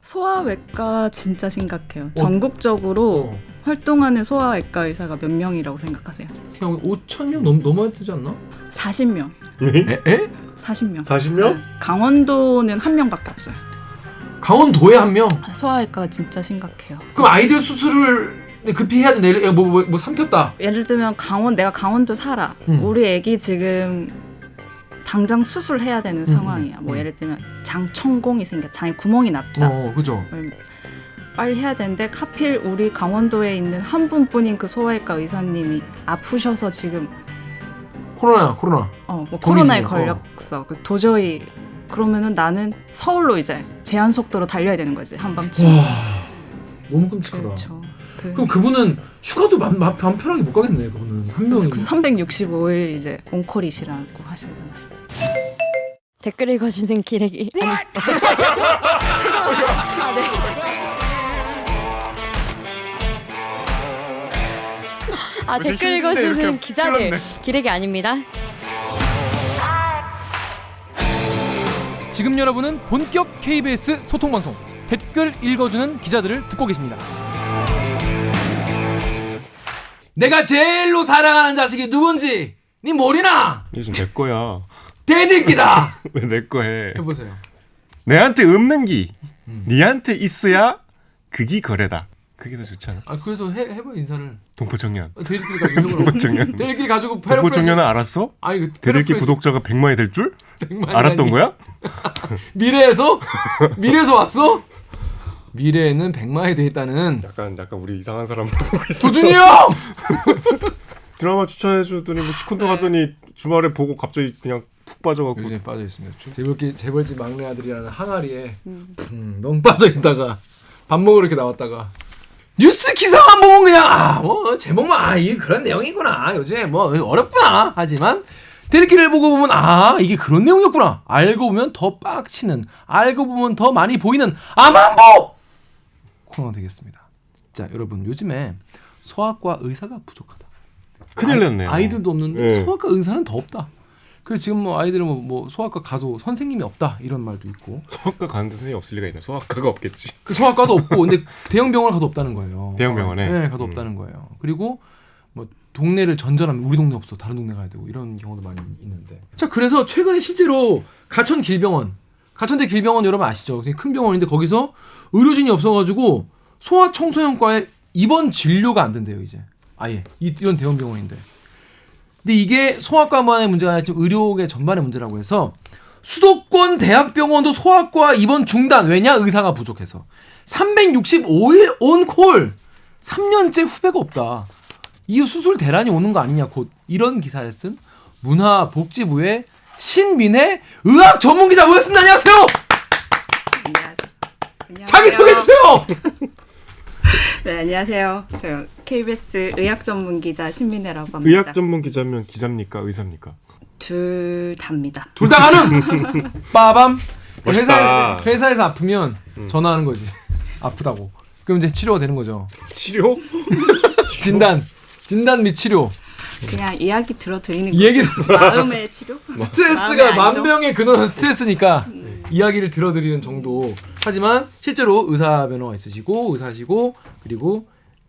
소아외과 진짜 심각해요. 전국적으로 활동하는 소아외과 의사가 몇 명이라고 생각하세요? 그냥 5,000명 넘어야 되지 않나? 40명. 에? 40명. 40명? 네. 강원도는 1명밖에 없어요. 강원도에 1명? 소아외과가 진짜 심각해요. 그럼 아이들 수술을 급히 해야 돼. 뭐 삼켰다. 예를 들면 내가 강원도 살아. 우리 애기 지금 당장 수술해야 되는 상황이야. 뭐 예를 들면 장천공이 생겨, 장에 구멍이 났다. 그죠. 빨리 해야 되는데 하필 우리 강원도에 있는 한 분뿐인 그 소아외과 의사님이 아프셔서 지금 코로나. 뭐 코로나에 걸렸어. 도저히 그러면은 나는 서울로 이제 제한 속도로 달려야 되는 거지 한밤중에. 너무 끔찍하다. 그렇죠. 그럼 그분은 휴가도 맘 편하게 못 가겠네. 그분은 한 명이. 365일 이제 온콜이시라고 하시잖아요. 댓글 읽어주는 기레기. 댓글 읽어주는 기자들 기레기 아닙니다. 지금 여러분은 본격 KBS 소통방송 댓글 읽어주는 기자들을 듣고 계십니다. 내가 제일로 사랑하는 자식이 누군지 니 모르나? 요즘 내 거야. 대들기다. 왜 내 거 해? 해보세요. 내한테 없는 기 니한테 있어야 그기 거래다. 그게 더 좋잖아. 그래서 해봐 인사를. 동포청년. 대들기를 가지고 동포청년. 대들기를 가지고 동포청년은 알았어? 대들기 구독자가 100만이 될 줄? 100만이 알았던 아니. 거야? 미래에서 왔어? 미래에는 100만이 돼 있다는. 약간 우리 이상한 사람 보고 있어. 도준이 형! 드라마 추천해주더니 뭐 시콘도 가더니 주말에 보고 갑자기 그냥 푹 빠져갖고. 요즘에 빠져 있습니다. 재벌집 막내 아들이라는 항아리에 너무 빠져 있다가 밥 먹으러 이렇게 나왔다가 뉴스 기사만 보면 그냥 뭐 제목만 이게 그런 내용이구나. 요즘에 뭐 어렵구나. 하지만 대리기를 보고 보면 이게 그런 내용이었구나. 알고 보면 더 빡치는, 알고 보면 더 많이 보이는 암안보 코너 되겠습니다. 자, 여러분 요즘에 소아과 의사가 부족하다. 큰일 났네요. 아이들도 없는데 네. 소아과 의사는 더 없다. 그래서 지금 뭐 아이들은 뭐 소아과 가도 선생님이 없다 이런 말도 있고. 소아과 가는 선생님이 없을 리가 있나? 소아과가 없겠지. 그 소아과도 없고 근데 대형 병원 가도 없다는 거예요. 대형 병원에? 네, 가도 없다는 거예요. 그리고 뭐 동네를 전전하면 우리 동네 없어 다른 동네 가야 되고 이런 경우도 많이 있는데. 자, 그래서 최근에 실제로 가천대 길병원 여러분 아시죠? 큰 병원인데 거기서 의료진이 없어가지고 소아청소년과에 입원 진료가 안 된대요 이제. 아예 이런 대형 병원인데. 근데 이게 소아과만의 문제가 아니라 지금 의료계 전반의 문제라고 해서 수도권 대학병원도 소아과 입원 중단. 왜냐? 의사가 부족해서. 365일 온콜. 3년째 후배가 없다. 이 수술 대란이 오는 거 아니냐 곧. 이런 기사를 쓴 문화복지부의 신민혜 의학 전문기자 모였습니다. 안녕하세요. 안녕하세요. 자기 소개해주세요. 네, 안녕하세요. 저 KBS 의학 전문 기자 신민혜라고 합니다. 의학 전문 기자면 기자입니까? 의사입니까? 둘 다입니다. 둘 다 가능. 빠밤. 멋있다. 회사에서 아프면 전화하는 거지. 아프다고. 그럼 이제 치료가 되는 거죠. 치료? 진단 및 치료. 그냥 이야기 들어드리는 얘기 거죠. 마음의 치료? 스트레스가 마음의 안정? 만병의 근원은 스트레스니까 이야기를 들어드리는 정도. 하지만 실제로 의사 변호가 있으시고 의사시고 그리고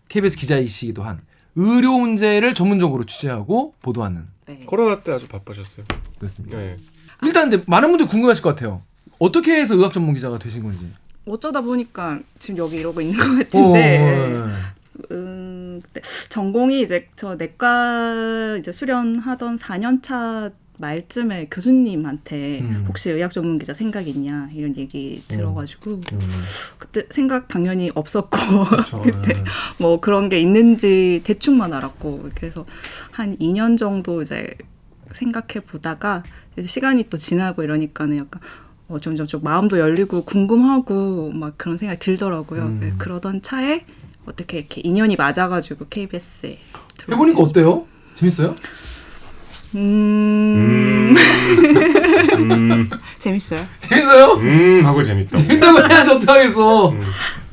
KBS 기자이시기도 한 의료 문제를 전문적으로 취재하고 보도하는. 네. 코로나 때 아주 바쁘셨어요. 그렇습니다. 네. 일단 근데 많은 분들이 궁금하실 것 같아요. 어떻게 해서 의학 전문 기자가 되신 건지. 어쩌다 보니까 지금 여기 이러고 있는 것 같은데. 그때 전공이 이제 저 내과 이제 수련하던 4년차 말쯤에 교수님한테 혹시 의학 전문 기자 생각 있냐 이런 얘기 들어가지고 그때 생각 당연히 없었고 그렇죠. 그때 뭐 그런 게 있는지 대충만 알았고 그래서 한 2년 정도 이제 생각해 보다가 이제 시간이 또 지나고 이러니까는 약간 점점 좀 마음도 열리고 궁금하고 막 그런 생각이 들더라고요. 네, 그러던 차에 어떻게 이렇게 인연이 맞아가지고 KBS에 해보니까 어때요? 재밌어요? 재밌어요. 재밌어요? 하고 재밌다. 재밌다고 해야지 어떡하겠어.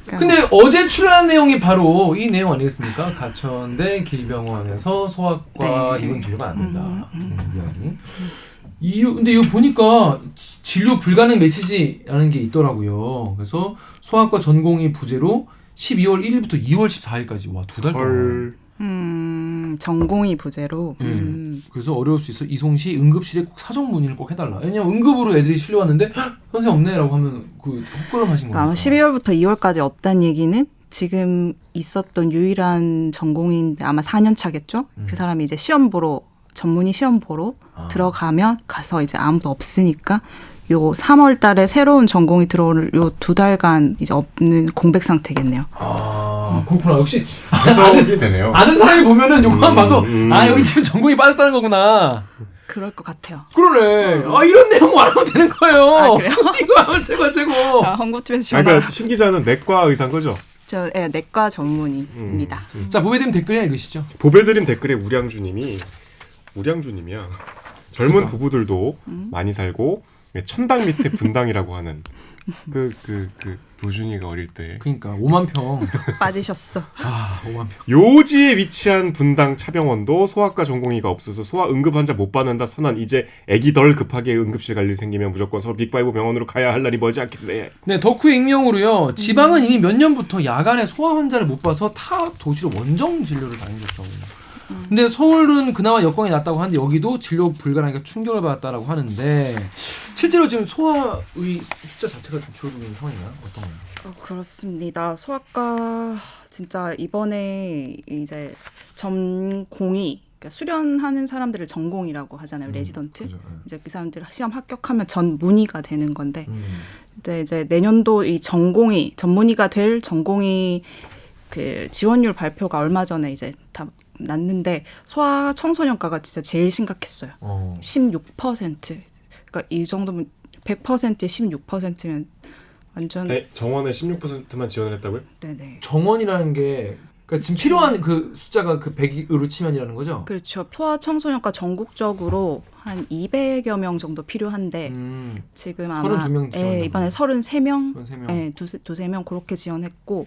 근데 어제 출연한 내용이 바로 이 내용 아니겠습니까? 가천대 길병원에서 소아과 입원 진료가 안 된다. 이야기. 근데 이거 보니까 진료 불가능 메시지라는 게 있더라고요. 그래서 소아과 전공의 부재로 12월 1일부터 2월 14일까지 와 2달 동안. 전공의 부재로. 그래서 어려울 수 있어. 이송시 응급실에 꼭 사정 문의를 꼭 해달라. 왜냐면 응급으로 애들이 실려왔는데 선생 없네라고 하면 그 헛걸음하신 거니까. 아마 12월부터 2월까지 없다는 얘기는 지금 있었던 유일한 전공인데 아마 4년 차겠죠. 그 사람이 이제 시험 보러 전문의 시험 보러 들어가면 가서 이제 아무도 없으니까 요 3월 달에 새로운 전공이 들어올 요 2달간 이제 없는 공백 상태겠네요. 그렇구나. 역시 해석이 되네요. 아는 사람이 보면은 요거만 봐도 여기 지금 전공이 빠졌다는 거구나. 그럴 것 같아요. 그러네. 이런 내용 말하면 되는 거예요. 그래요? 이거 하면 최고. 헝거투에서 전화. 그러니까 신 기자는 내과 의사인 거죠? 저 내과 전문의입니다. 자, 보배님 댓글 읽으시죠. 보배드림 댓글에 우량주님이야. 젊은 부부들도 많이 살고 천당 밑에 분당이라고 하는 그 도준이가 어릴 때 그러니까 5만 평. 빠지셨어. 5만 평. 요지에 위치한 분당 차병원도 소아과 전공의가 없어서 소아 응급 환자 못 받는다 선언. 이제 애기 덜 급하게 응급실 갈 일 생기면 무조건 서울 빅5 병원으로 가야 할 날이 멀지 않겠네. 네, 덕후의 익명으로요. 지방은 이미 몇 년부터 야간에 소아 환자를 못 봐서 타 도시로 원정 진료를 다니셨다고. 근데 서울은 그나마 여건이 낫다고 하는데 여기도 진료 불가능하니까 충격을 받았다라고 하는데 실제로 지금 소아의 숫자 자체가 좀 줄어들고 있는 상황인가요? 어떤가요? 그렇습니다. 소아과 진짜 이번에 이제 전공이 그러니까 수련하는 사람들을 전공이라고 하잖아요. 레지던트. 그죠, 이제 그 사람들 시험 합격하면 전문의가 되는 건데, 근데 이제 내년도 이 전문의가 될 전공의 그 지원율 발표가 얼마 전에 이제 다 났는데 소아 청소년과가 진짜 제일 심각했어요. 16%. 그러니까 이 정도면 100%에 16%면 완전. 정원에 16%만 지원을 했다고요? 네네. 정원이라는 게 그러니까 지금 필요한 그 숫자가 그 100으로 치면이라는 거죠? 그렇죠. 소아 청소년과 전국적으로 한 200여 명 정도 필요한데 지금 아마 32명 지원했나요? 이번에 33명, 33명. 두세 명 그렇게 지원했고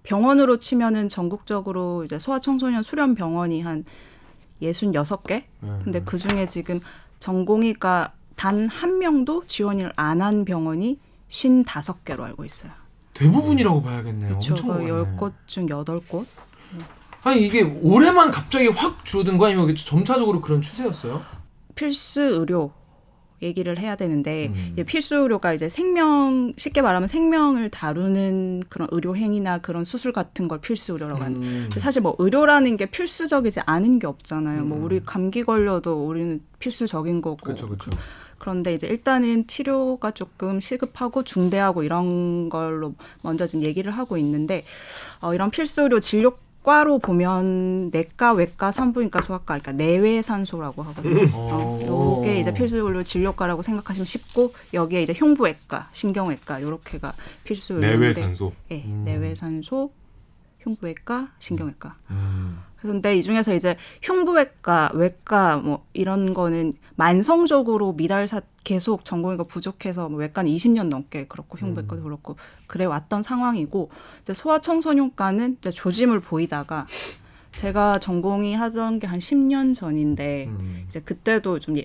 병원으로 치면은 전국적으로 이제 소아 청소년 수련 병원이 한 66개. 근데 그 중에 지금 전공의가 단 한 명도 지원을 안 한 병원이 55개로 알고 있어요. 대부분이라고 봐야겠네요. 그렇죠. 엄청 많네. 10곳 중 8곳. 아니 이게 올해만 갑자기 확 줄어든 거 아니면 점차적으로 그런 추세였어요? 필수 의료 얘기를 해야 되는데 이제 필수 의료가 이제 쉽게 말하면 생명을 다루는 그런 의료 행위나 그런 수술 같은 걸 필수 의료라고 하는데 사실 뭐 의료라는 게 필수적이지 않은 게 없잖아요. 뭐 우리 감기 걸려도 우리는 필수적인 거고. 그렇죠. 그런데 이제 일단은 치료가 조금 시급하고 중대하고 이런 걸로 먼저 지금 얘기를 하고 있는데 이런 필수 의료 진료과로 보면 내과, 외과, 산부인과, 소아과, 그러니까 내외산소라고 하거든요. 요게 이제 필수 의료 진료과라고 생각하시면 쉽고 여기에 이제 흉부외과, 신경외과 요렇게가 필수 의료인데 내외산소. 네, 내외산소, 흉부외과, 신경외과. 그런데 이 중에서 이제 흉부외과, 외과 뭐 이런 거는 만성적으로 계속 전공의가 부족해서 뭐 외과는 20년 넘게 그렇고 흉부외과도 그렇고 그래 왔던 상황이고, 근데 소아청소년과는 이제 조짐을 보이다가 제가 전공의 하던 게 한 10년 전인데 이제 그때도 좀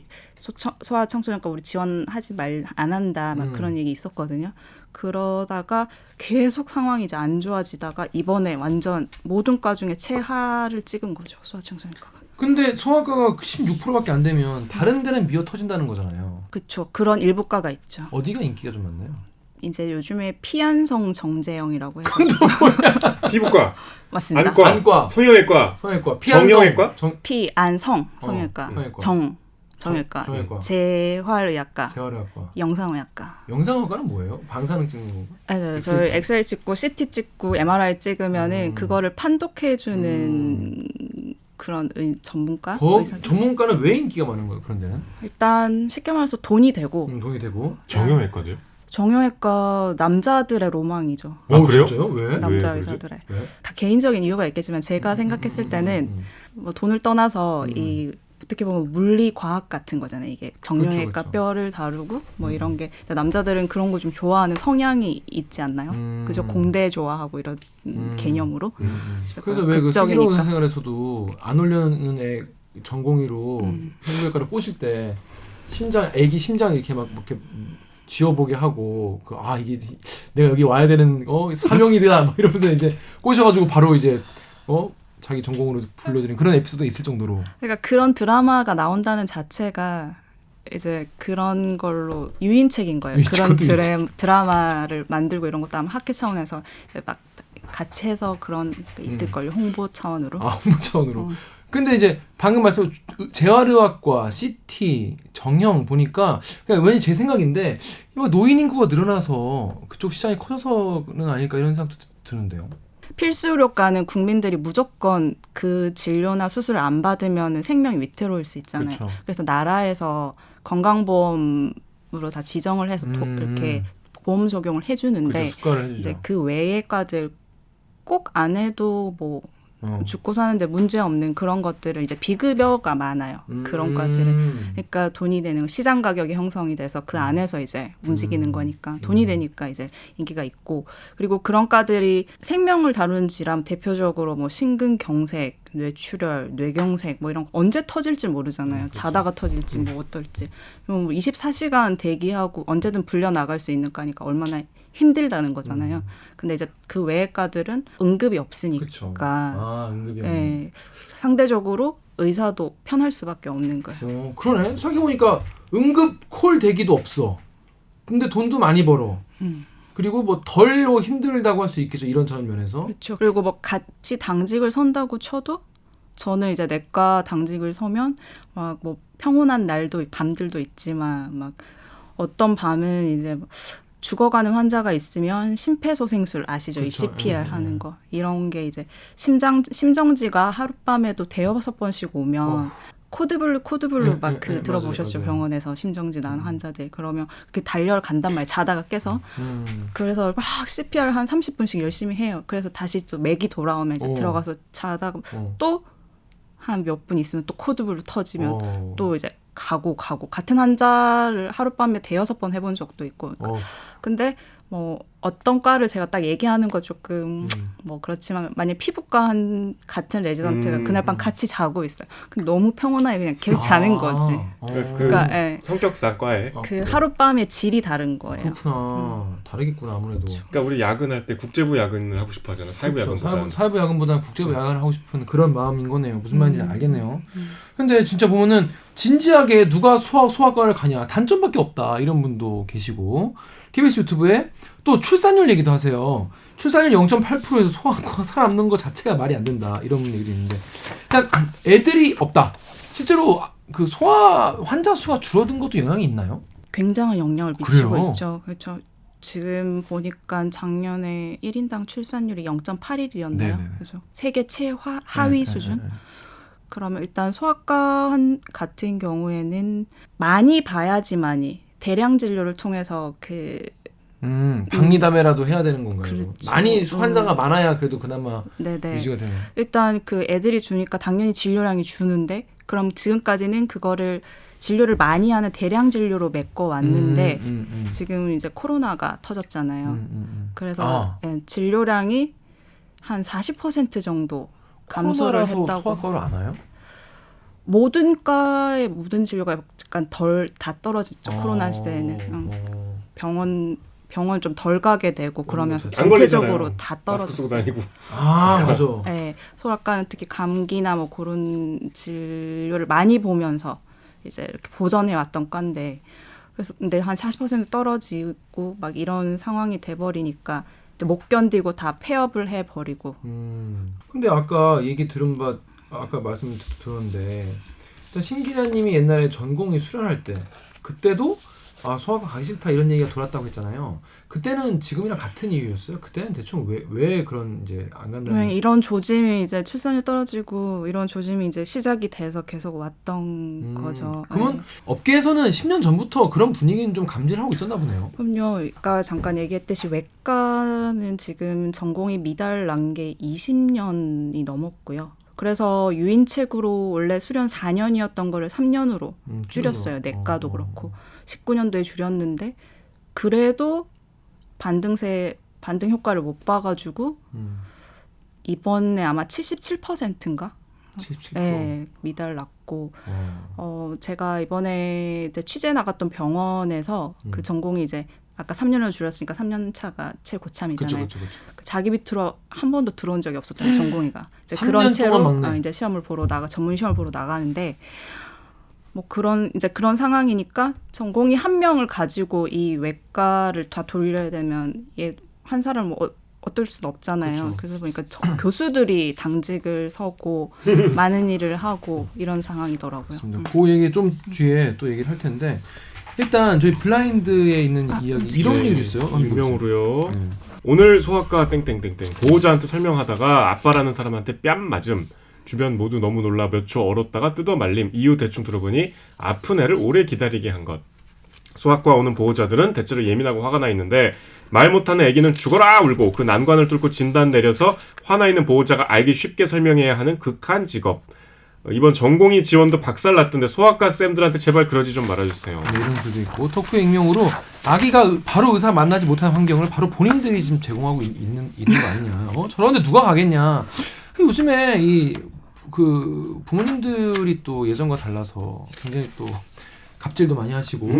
소아청소년과 우리 지원하지 안 한다 막 그런 얘기 있었거든요. 그러다가 계속 상황이 이제 안 좋아지다가 이번에 완전 모든 과 중에 최하를 찍은 거죠. 소아청소년과가. 근데 소아과가 16%밖에 안 되면 다른 데는 미어 터진다는 거잖아요. 그렇죠. 그런 일부 과가 있죠. 어디가 인기가 좀 많나요? 이제 요즘에 피안성 정제형이라고 해서 피부과, 맞습니다. 안과, 성형외과, 피안성, 피안성 성형외과, 정형외과, 재활의학과, 영상의학과. 영상의학과는 뭐예요? 방사능 찍는 건가? 저희 엑스레이 찍고 CT 찍고 MRI 찍으면은 그거를 판독해주는 그런 전문가? 전문가는 왜 인기가 많은 거예요? 그런 데는? 일단 쉽게 말해서 돈이 되고. 돈이 되고. 정형외과도요? 정형외과 남자들의 로망이죠. 그래요? 진짜요? 왜? 남자 의사들의. 다 개인적인 이유가 있겠지만 제가 생각했을 때는 뭐 돈을 떠나서 이 어떻게 보면 물리 과학 같은 거잖아요. 이게 정형외과 그렇죠. 뼈를 다루고 뭐 이런 게 남자들은 그런 거 좀 좋아하는 성향이 있지 않나요? 그죠? 공대 좋아하고 이런 개념으로. 그래서 왜 그 슬기로운 생활에서도 안 올려는 애 전공의로 흉부외과를 꼬실 때 애기 심장 이렇게 막 이렇게 쥐어보게 하고 이게 내가 여기 와야 되는 사명이다 막 이러면서 이제 꼬셔가지고 바로 이제 자기 전공으로 불러들인 그런 에피소드가 있을 정도로. 그러니까 그런 드라마가 나온다는 자체가 이제 그런 걸로 유인책인 거예요. 그런 드라마를 만들고 이런 것도 아마 학회 차원에서 이제 막 같이 해서 그런 게 있을걸요. 홍보 차원으로. 홍보 차원으로. 근데 이제 방금 말씀 재활의학과, CT, 정형 보니까 그냥 왠지 제 생각인데 노인 인구가 늘어나서 그쪽 시장이 커져서는 아닐까 이런 생각도 드는데요. 필수 의료과는 국민들이 무조건 그 진료나 수술을 안 받으면 생명이 위태로울 수 있잖아요. 그렇죠. 그래서 나라에서 건강보험으로 다 지정을 해서 이렇게 보험 적용을 해주는데 그렇죠. 이제 그 외의 과들 꼭 안 해도 뭐 죽고 사는데 문제 없는 그런 것들은 이제 비급여가 많아요. 그런 과들은. 그러니까 돈이 되는 시장 가격이 형성이 돼서 그 안에서 이제 움직이는 거니까 돈이 되니까 이제 인기가 있고 그리고 그런 과들이 생명을 다루는 질환 대표적으로 뭐 심근경색, 뇌출혈, 뇌경색 뭐 이런 거 언제 터질지 모르잖아요. 그렇죠. 자다가 터질지 뭐 어떨지. 24시간 대기하고 언제든 불려 나갈 수 있는 과니까 얼마나 힘들다는 거잖아요. 근데 이제 그 외의 과들은 응급이 없으니까 그쵸. 응급이 없는. 상대적으로 의사도 편할 수밖에 없는 거예요. 그러네. 생각해보니까 응급 콜 대기도 없어. 근데 돈도 많이 벌어. 그리고 뭐 덜 힘들다고 할 수 있겠죠. 이런 저런 면에서. 그렇죠. 그리고 뭐 같이 당직을 선다고 쳐도 저는 이제 내과 당직을 서면 막 뭐 평온한 날도 밤들도 있지만 막 어떤 밤은 이제 죽어가는 환자가 있으면 심폐소생술 아시죠? 그렇죠. 이 CPR 하는 거. 이런 게 이제 심정지가 하룻밤에도 대여섯 번씩 오면 코드블루 막 들어보셨죠? 맞아요. 병원에서 심정지 난 환자들. 그러면 그렇게 달려간단 말이에요. 자다가 깨서. 그래서 막 CPR 한 30분씩 열심히 해요. 그래서 다시 또 맥이 돌아오면 이제 들어가서 자다가 또 한 몇 분 있으면 또 코드블루 터지면 또 이제 가고 같은 환자를 하룻밤에 대여섯 번 해본 적도 있고. 근데 뭐 어떤 과를 제가 딱 얘기하는 거 조금 뭐 그렇지만 만약 피부과 같은 레지던트가 그날 밤 같이 자고 있어요. 그럼 너무 평온하게 그냥 계속 자는 거지. 그러니까 성격상 과에 그 하룻밤의 질이 다른 거예요. 그렇구나. 다르겠구나 아무래도. 그러니까 우리 야근할 때 국제부 야근을 하고 싶어 하잖아. 사회부 그렇죠. 야근보다. 사회부 야근보다는 국제부 야근을 하고 싶은 그런 마음인 거네요. 무슨 말인지 알겠네요. 근데 진짜 보면은 진지하게 누가 소아과를 가냐 단점밖에 없다 이런 분도 계시고 KBS 유튜브에 또 출산율 얘기도 하세요. 출산율 0.8%에서 소아과가 살아남는 것 자체가 말이 안 된다 이런 얘기도 있는데 일단 애들이 없다. 실제로 그 소아 환자 수가 줄어든 것도 영향이 있나요? 굉장한 영향을 미치고 그래요? 있죠. 그렇죠. 지금 보니까 작년에 1인당 출산율이 0.81이었나요? 그죠? 세계 최하위 수준. 그러면 일단 소아과 같은 경우에는 많이 봐야지만이 대량 진료를 통해서 박리담회라도 해야 되는 건가요? 그렇죠. 많이 환자가 많아야 그래도 그나마 유지가 되는. 일단 그 애들이 주니까 당연히 진료량이 주는데 그럼 지금까지는 그거를 진료를 많이 하는 대량 진료로 메꿔 왔는데 지금 이제 코로나가 터졌잖아요. 그래서 진료량이 한 40% 정도 감소를 했다고. 소아과를 안 와요? 모든 과의 모든 진료가 약간 다 떨어졌죠. 코로나 시대에는 병원 좀 덜 가게 되고 그러면서 전체적으로 다 떨어졌어요. 맞아. 네, 소아과는 특히 감기나 뭐 그런 진료를 많이 보면서 이제 이렇게 보전해 왔던 과인데 그래서 근데 한 40% 떨어지고 막 이런 상황이 돼버리니까 못 견디고 다 폐업을 해버리고. 근데 아까 얘기 들은 바 아까 말씀 들었는데 신 기자님이 옛날에 전공의 수련할 때 그때도 소아과 가기 싫다 이런 얘기가 돌았다고 했잖아요. 그때는 지금이랑 같은 이유였어요? 그때는 대충 왜 그런 이제 안 간다는? 이런 조짐이 이제 출산율 떨어지고 이런 조짐이 이제 시작이 돼서 계속 왔던 거죠. 그러면 업계에서는 10년 전부터 그런 분위기는 좀 감지를 하고 있었나 보네요. 그럼요. 아까 잠깐 얘기했듯이 외과는 지금 전공이 미달난 게 20년이 넘었고요. 그래서 유인책으로 원래 수련 4년이었던 거를 3년으로 줄였어요. 내과도 그렇고. 19년도에 줄였는데 그래도 반등 효과를 못 봐가지고 이번에 아마 77%인가 77%. 네, 미달 났고 제가 이번에 이제 취재 나갔던 병원에서 그 전공이 이제 아까 3년을 줄였으니까 3년 차가 최고참이잖아요. 그쵸. 자기 밑으로 한 번도 들어온 적이 없었던 전공의가 이제 3년 그런 채로 동안 막내. 이제 시험을 보러 전문 시험을 보러 나가는데 뭐 그런 상황이니까 전공의 한 명을 가지고 이 외과를 다 돌려야 되면 한 사람 어떨 수는 없잖아요. 그쵸. 그래서 보니까 교수들이 당직을 서고 많은 일을 하고 이런 상황이더라고요. 맞습니다. 그 얘기 좀 뒤에 또 얘기를 할 텐데 일단 저희 블라인드에 있는 이야기 이런 일이 있어요. 익명으로요. 오늘 소아과 땡땡땡땡 보호자한테 설명하다가 아빠라는 사람한테 뺨 맞음. 주변 모두 너무 놀라 몇 초 얼었다가 뜯어 말림. 이유 대충 들어보니 아픈 애를 오래 기다리게 한 것. 소아과 오는 보호자들은 대체로 예민하고 화가 나 있는데 말 못하는 아기는 죽어라 울고 그 난관을 뚫고 진단 내려서 화나 있는 보호자가 알기 쉽게 설명해야 하는 극한 직업. 이번 전공의 지원도 박살났던데 소아과 쌤들한테 제발 그러지 좀 말아주세요. 이런 글도 있고 덕후 익명으로 아기가 바로 의사 만나지 못하는 환경을 바로 본인들이 지금 제공하고 있는 거 아니냐. 저런데 누가 가겠냐. 요즘에 그 부모님들이 또 예전과 달라서 굉장히 또 갑질도 많이 하시고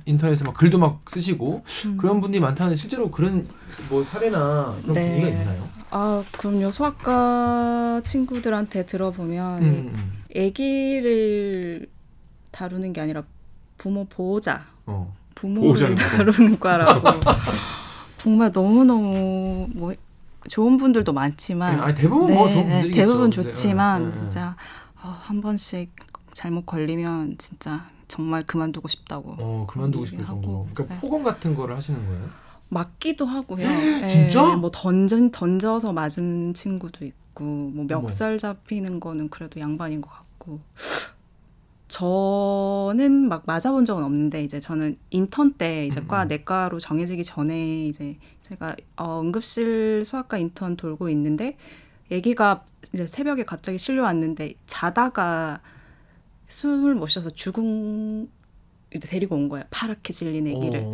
인터넷에 막 글도 막 쓰시고 그런 분들이 많다는데 실제로 그런 뭐 사례나 그런 분위기가 있나요? 그럼요. 소아과 친구들한테 들어보면 아기를 다루는 게 아니라 부모를 보호자를 다루는 과라고. 정말 너무너무 뭐 좋은 분들도 많지만 대부분 뭐 좋은 분들이겠죠. 대부분 좋지만 진짜 한 번씩 잘못 걸리면 진짜 정말 그만두고 싶다고. 그만두고 싶을 정도로. 그러니까 폭언 같은 거를 하시는 거예요? 맞기도 하고요. 진짜? 뭐 던져서 맞은 친구도 있고, 뭐 멱살 잡히는 거는 그래도 양반인 것 같고. 저는 막 맞아본 적은 없는데 이제 저는 인턴 때 이제 내과로 정해지기 전에 이제 제가 응급실 소아과 인턴 돌고 있는데 아기가 이제 새벽에 갑자기 실려 왔는데 자다가 숨을 못 쉬어서 이제 데리고 온 거예요. 파랗게 질린 아기를.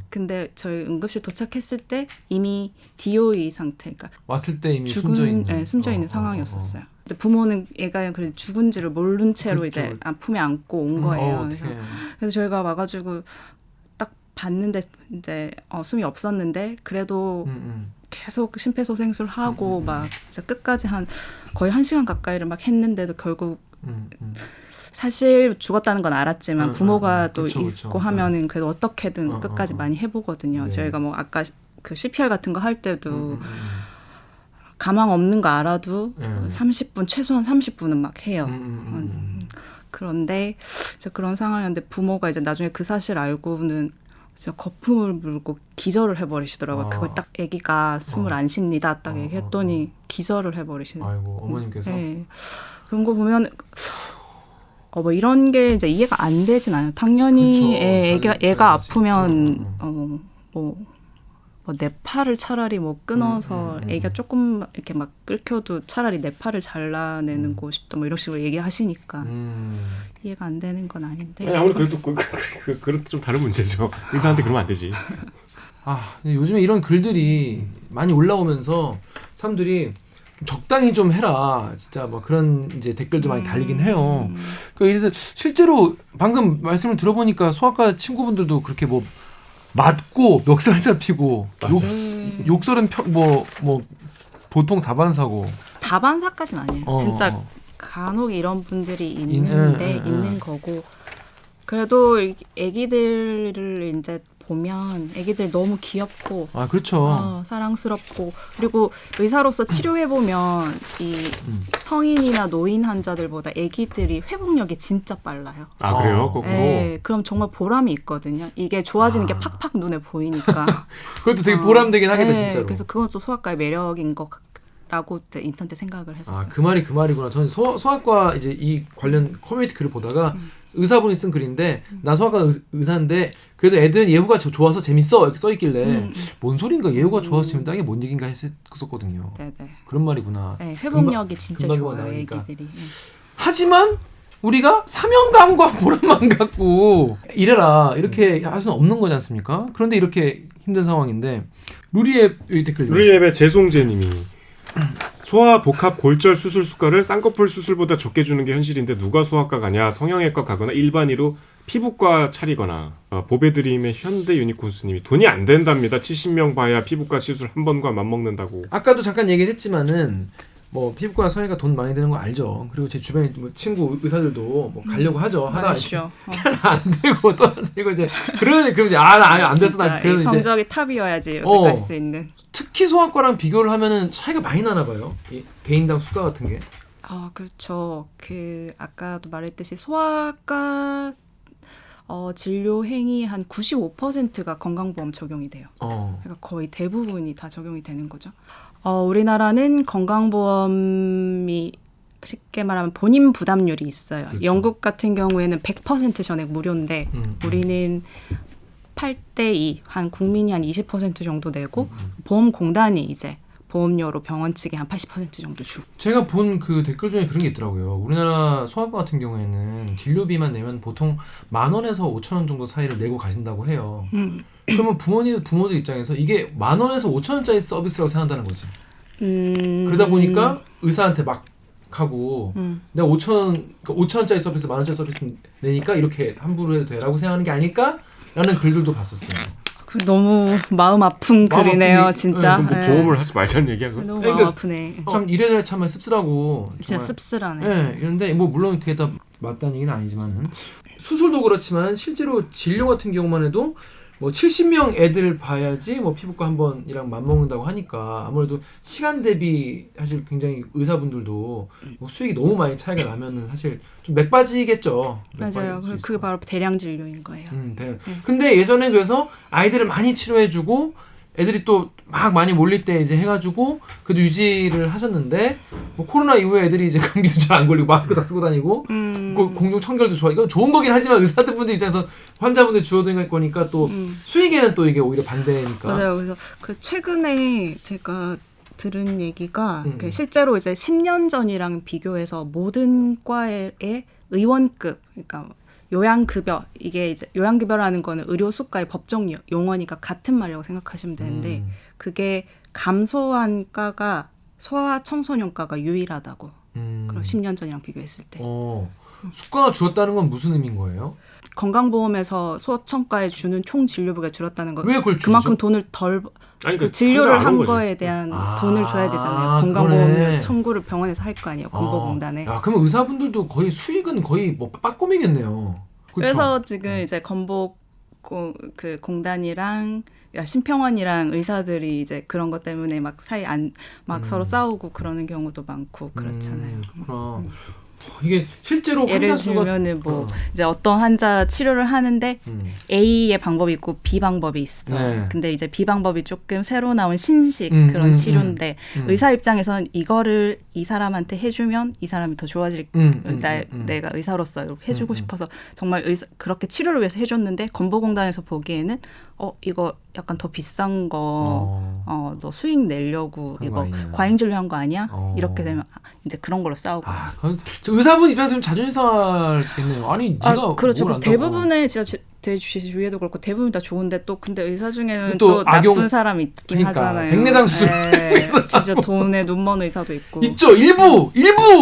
근데 저희 응급실 도착했을 때 이미 DOE 상태, 그러니까 왔을 때 이미 숨져 있는 상황이었었어요. 근데 부모는 애가 그래도 죽은지를 모른 채로 그렇죠. 이제 품에 안고 온 거예요. 그래서 저희가 와가지고 딱 봤는데 이제 숨이 없었는데 그래도 계속 심폐소생술 하고 막 진짜 끝까지 거의 1시간 가까이를 막 했는데도 결국 사실 죽었다는 건 알았지만 부모가 또 있고 하면은 그래도 어떻게든 끝까지 많이 해보거든요. 네. 저희가 뭐 아까 그 CPR 같은 거 할 때도 가망 없는 거 알아도 30분 최소한 30분은 막 해요. 그런데 이제 그런 상황이었는데 부모가 이제 나중에 그 사실 알고는 진짜 거품을 물고 기절을 해버리시더라고요. 그걸 딱 아기가 숨을 안 쉽니다. 딱 얘기했더니 기절을 해버리시는. 아이고 어머님께서. 네. 그런 거 보면 뭐 이런 게 이제 이해가 안 되진 않아요. 당연히 애가 아프면 뭐 내 팔을 차라리 뭐 끊어서 애가 조금 이렇게 막 끓여도 차라리 내 팔을 잘라내고 싶다 뭐 이런 식으로 얘기하시니까 이해가 안 되는 건 아닌데. 아니, 아무래도 그래도 그것도 좀 다른 문제죠. 의사한테 그러면 안 되지. 요즘에 이런 글들이 많이 올라오면서 사람들이 적당히 좀 해라. 진짜 뭐 그런 이제 댓글도 많이 달리긴 해요. 그래서 실제로 방금 말씀을 들어보니까 소아과 친구분들도 그렇게 뭐 맞고 멱살 잡히고 욕설은 뭐 보통 다반사고. 다반사까지는 아니에요. 진짜 간혹 이런 분들이 있는 거고. 그래도 애기들을 이제 보면 애기들 너무 귀엽고 그렇죠. 사랑스럽고 그리고 의사로서 치료해 보면 이 성인이나 노인 환자들보다 애기들이 회복력이 진짜 빨라요. 그래요? 거꾸로? 네, 그럼 정말 보람이 있거든요. 이게 좋아지는 게 팍팍 눈에 보이니까. 그것도 되게 보람되긴 하겠다 진짜로. 그래서 그것도 소아과의 매력인 거라고 인턴 때 생각을 했었어요. 그 말이구나. 저는 소아과 이제 이 관련 커뮤니티 글을 보다가 의사분이 쓴 글인데 나 소아과 의사인데 그래도 애들은 예후가 좋아서 재밌어 이렇게 써있길래 뭔 소린가 예후가 좋아서 재밌다 이게 뭔 얘기인가 했었거든요. 네네. 그런 말이구나. 네, 회복력이 진짜 좋아요 나오니까. 애기들이. 하지만 우리가 사명감과 보람만 갖고 이래라 이렇게 할 수는 없는 거지 않습니까? 그런데 이렇게 힘든 상황인데 루리앱 댓글 루리앱의 재송재님이 소아 복합 골절 수술 수가를 쌍꺼풀 수술보다 적게 주는 게 현실인데 누가 소아과 가냐. 성형외과 가거나 일반의로 피부과 차리거나. 보배드림의 현대 유니콘스님이 돈이 안 된답니다. 70명 봐야 피부과 시술 한 번과 맞먹는다고. 아까도 잠깐 얘기했지만은 뭐 피부과 성형외과 돈 많이 드는 거 알죠. 그리고 제 주변에 뭐 친구 의사들도 뭐 가려고 하죠. 하다가 아시죠? 잘 안 되고 떨어지고 이제 그러면 이제 안 됐어 나 진짜 그래서 이 이제 성적이 탑이어야지 요새 갈 수 있는. 특히 소아과랑 비교를 하면은 차이가 많이 나나 봐요. 이 개인당 수가 같은 게. 아 그렇죠. 그 아까도 말했듯이 소아과 진료 행위 한 95%가 건강보험 적용이 돼요. 그러니까 거의 대부분이 다 적용이 되는 거죠. 우리나라는 건강보험이 쉽게 말하면 본인 부담률이 있어요. 그렇죠. 영국 같은 경우에는 100% 전액 무료인데 우리는 8대2, 한 국민이 한 20% 정도 내고 보험공단이 이제 보험료로 병원 측에 한 80% 정도 주고. 제가 본 그 댓글 중에 그런 게 있더라고요. 우리나라 소아과 같은 경우에는 진료비만 내면 보통 10,000원에서 5,000원 정도 사이를 내고 가신다고 해요. 그러면 부모들 입장에서 이게 10,000원에서 5,000원짜리 서비스라고 생각한다는 거지. 그러다 보니까 의사한테 막 하고 내가 5,000원짜리 서비스 10,000원짜리 서비스 내니까 이렇게 함부로 해도 돼라고 생각하는 게 아닐까라는 글들도 봤었어요. 너무 마음 아픈 마음 글이네요, 아픈 진짜. 뭐 네. 보험을 하지 말자는 얘기야. 그거. 너무 그러니까 마음 아프네. 참 이래저래 참 씁쓸하고 진짜 정말. 씁쓸하네. 네, 그런데 뭐 물론 그게 다 맞다는 얘기는 아니지만은 수술도 그렇지만 실제로 진료 같은 경우만 해도 뭐 70명 애들 봐야지 뭐 피부과 한 번이랑 맞먹는다고 하니까 아무래도 시간 대비 사실 굉장히 의사분들도 뭐 수익이 너무 많이 차이가 나면은 사실 좀 맥 빠지겠죠. 맥 맞아요. 빠질 수 그게 바로 대량 진료인 거예요. 근데 예전에 그래서 아이들을 많이 치료해주고 애들이 또 막 많이 몰릴 때 이제 해가지고 그래도 유지를 하셨는데 뭐 코로나 이후에 애들이 이제 감기도 잘 안 걸리고 마스크 다 쓰고 다니고 공중 청결도 좋아. 이건 좋은 거긴 하지만 의사분들 입장에서 환자분들 주어드릴 거니까 또 수익에는 또 이게 오히려 반대니까. 맞아요. 그래서 그 최근에 제가 들은 얘기가 그 실제로 이제 10년 전이랑 비교해서 모든 과의 의원급, 그러니까 요양급여, 이게 이제 요양급여라는 거는 의료수가의 법정 용어니까 같은 말이라고 생각하시면 되는데 그게 감소한 과가 소아청소년과가 유일하다고. 그럼 10년 전이랑 비교했을 때. 수가가 줄었다는 건 무슨 의미인 거예요? 건강보험에서 소아청과에 주는 총 진료비가 줄었다는 거. 왜 그걸 그만큼 줄이죠? 돈을 덜 아니, 그 진료를 한 거지. 거에 대한 돈을 줘야 되잖아요. 건강보험 청구를 병원에서 할 거 아니에요. 건보공단에. 야, 그러면 의사분들도 거의 수익은 거의 뭐 빠꼼이겠네요. 그래서 지금 이제 건보 그 공단이랑 심평원이랑 의사들이 이제 그런 것 때문에 막 서로 싸우고 그러는 경우도 많고 그렇잖아요. 그렇구나. 이게 실제로 예를 환자 수가 들면은 뭐 이제 어떤 환자 치료를 하는데 A의 방법이 있고 B 방법이 있어. 네. 근데 이제 B 방법이 조금 새로 나온 신식 그런 치료인데 의사 입장에서는 이거를 이 사람한테 해주면 이 사람이 더 좋아질 내가 의사로서 이렇게 해주고 싶어서 정말 그렇게 치료를 위해서 해줬는데 건보공단에서 보기에는 이거 약간 더 비싼 거 너 수익 내려고 이거 아니냐. 과잉 진료한 거 아니야? 이렇게 되면 이제 그런 걸로 싸우고. 의사분 입장에서 좀 자존심 상하겠네요. 아니 네가 그렇죠. 뭘 그 안다고. 대부분의 진짜 제 주위에도 그렇고 대부분 다 좋은데 또 근데 의사 중에는 또 또 악용- 나쁜 사람이 있긴 그러니까, 하잖아요. 백내장 수술. 네, 진짜 돈에 눈먼 의사도 있고. 있죠. 일부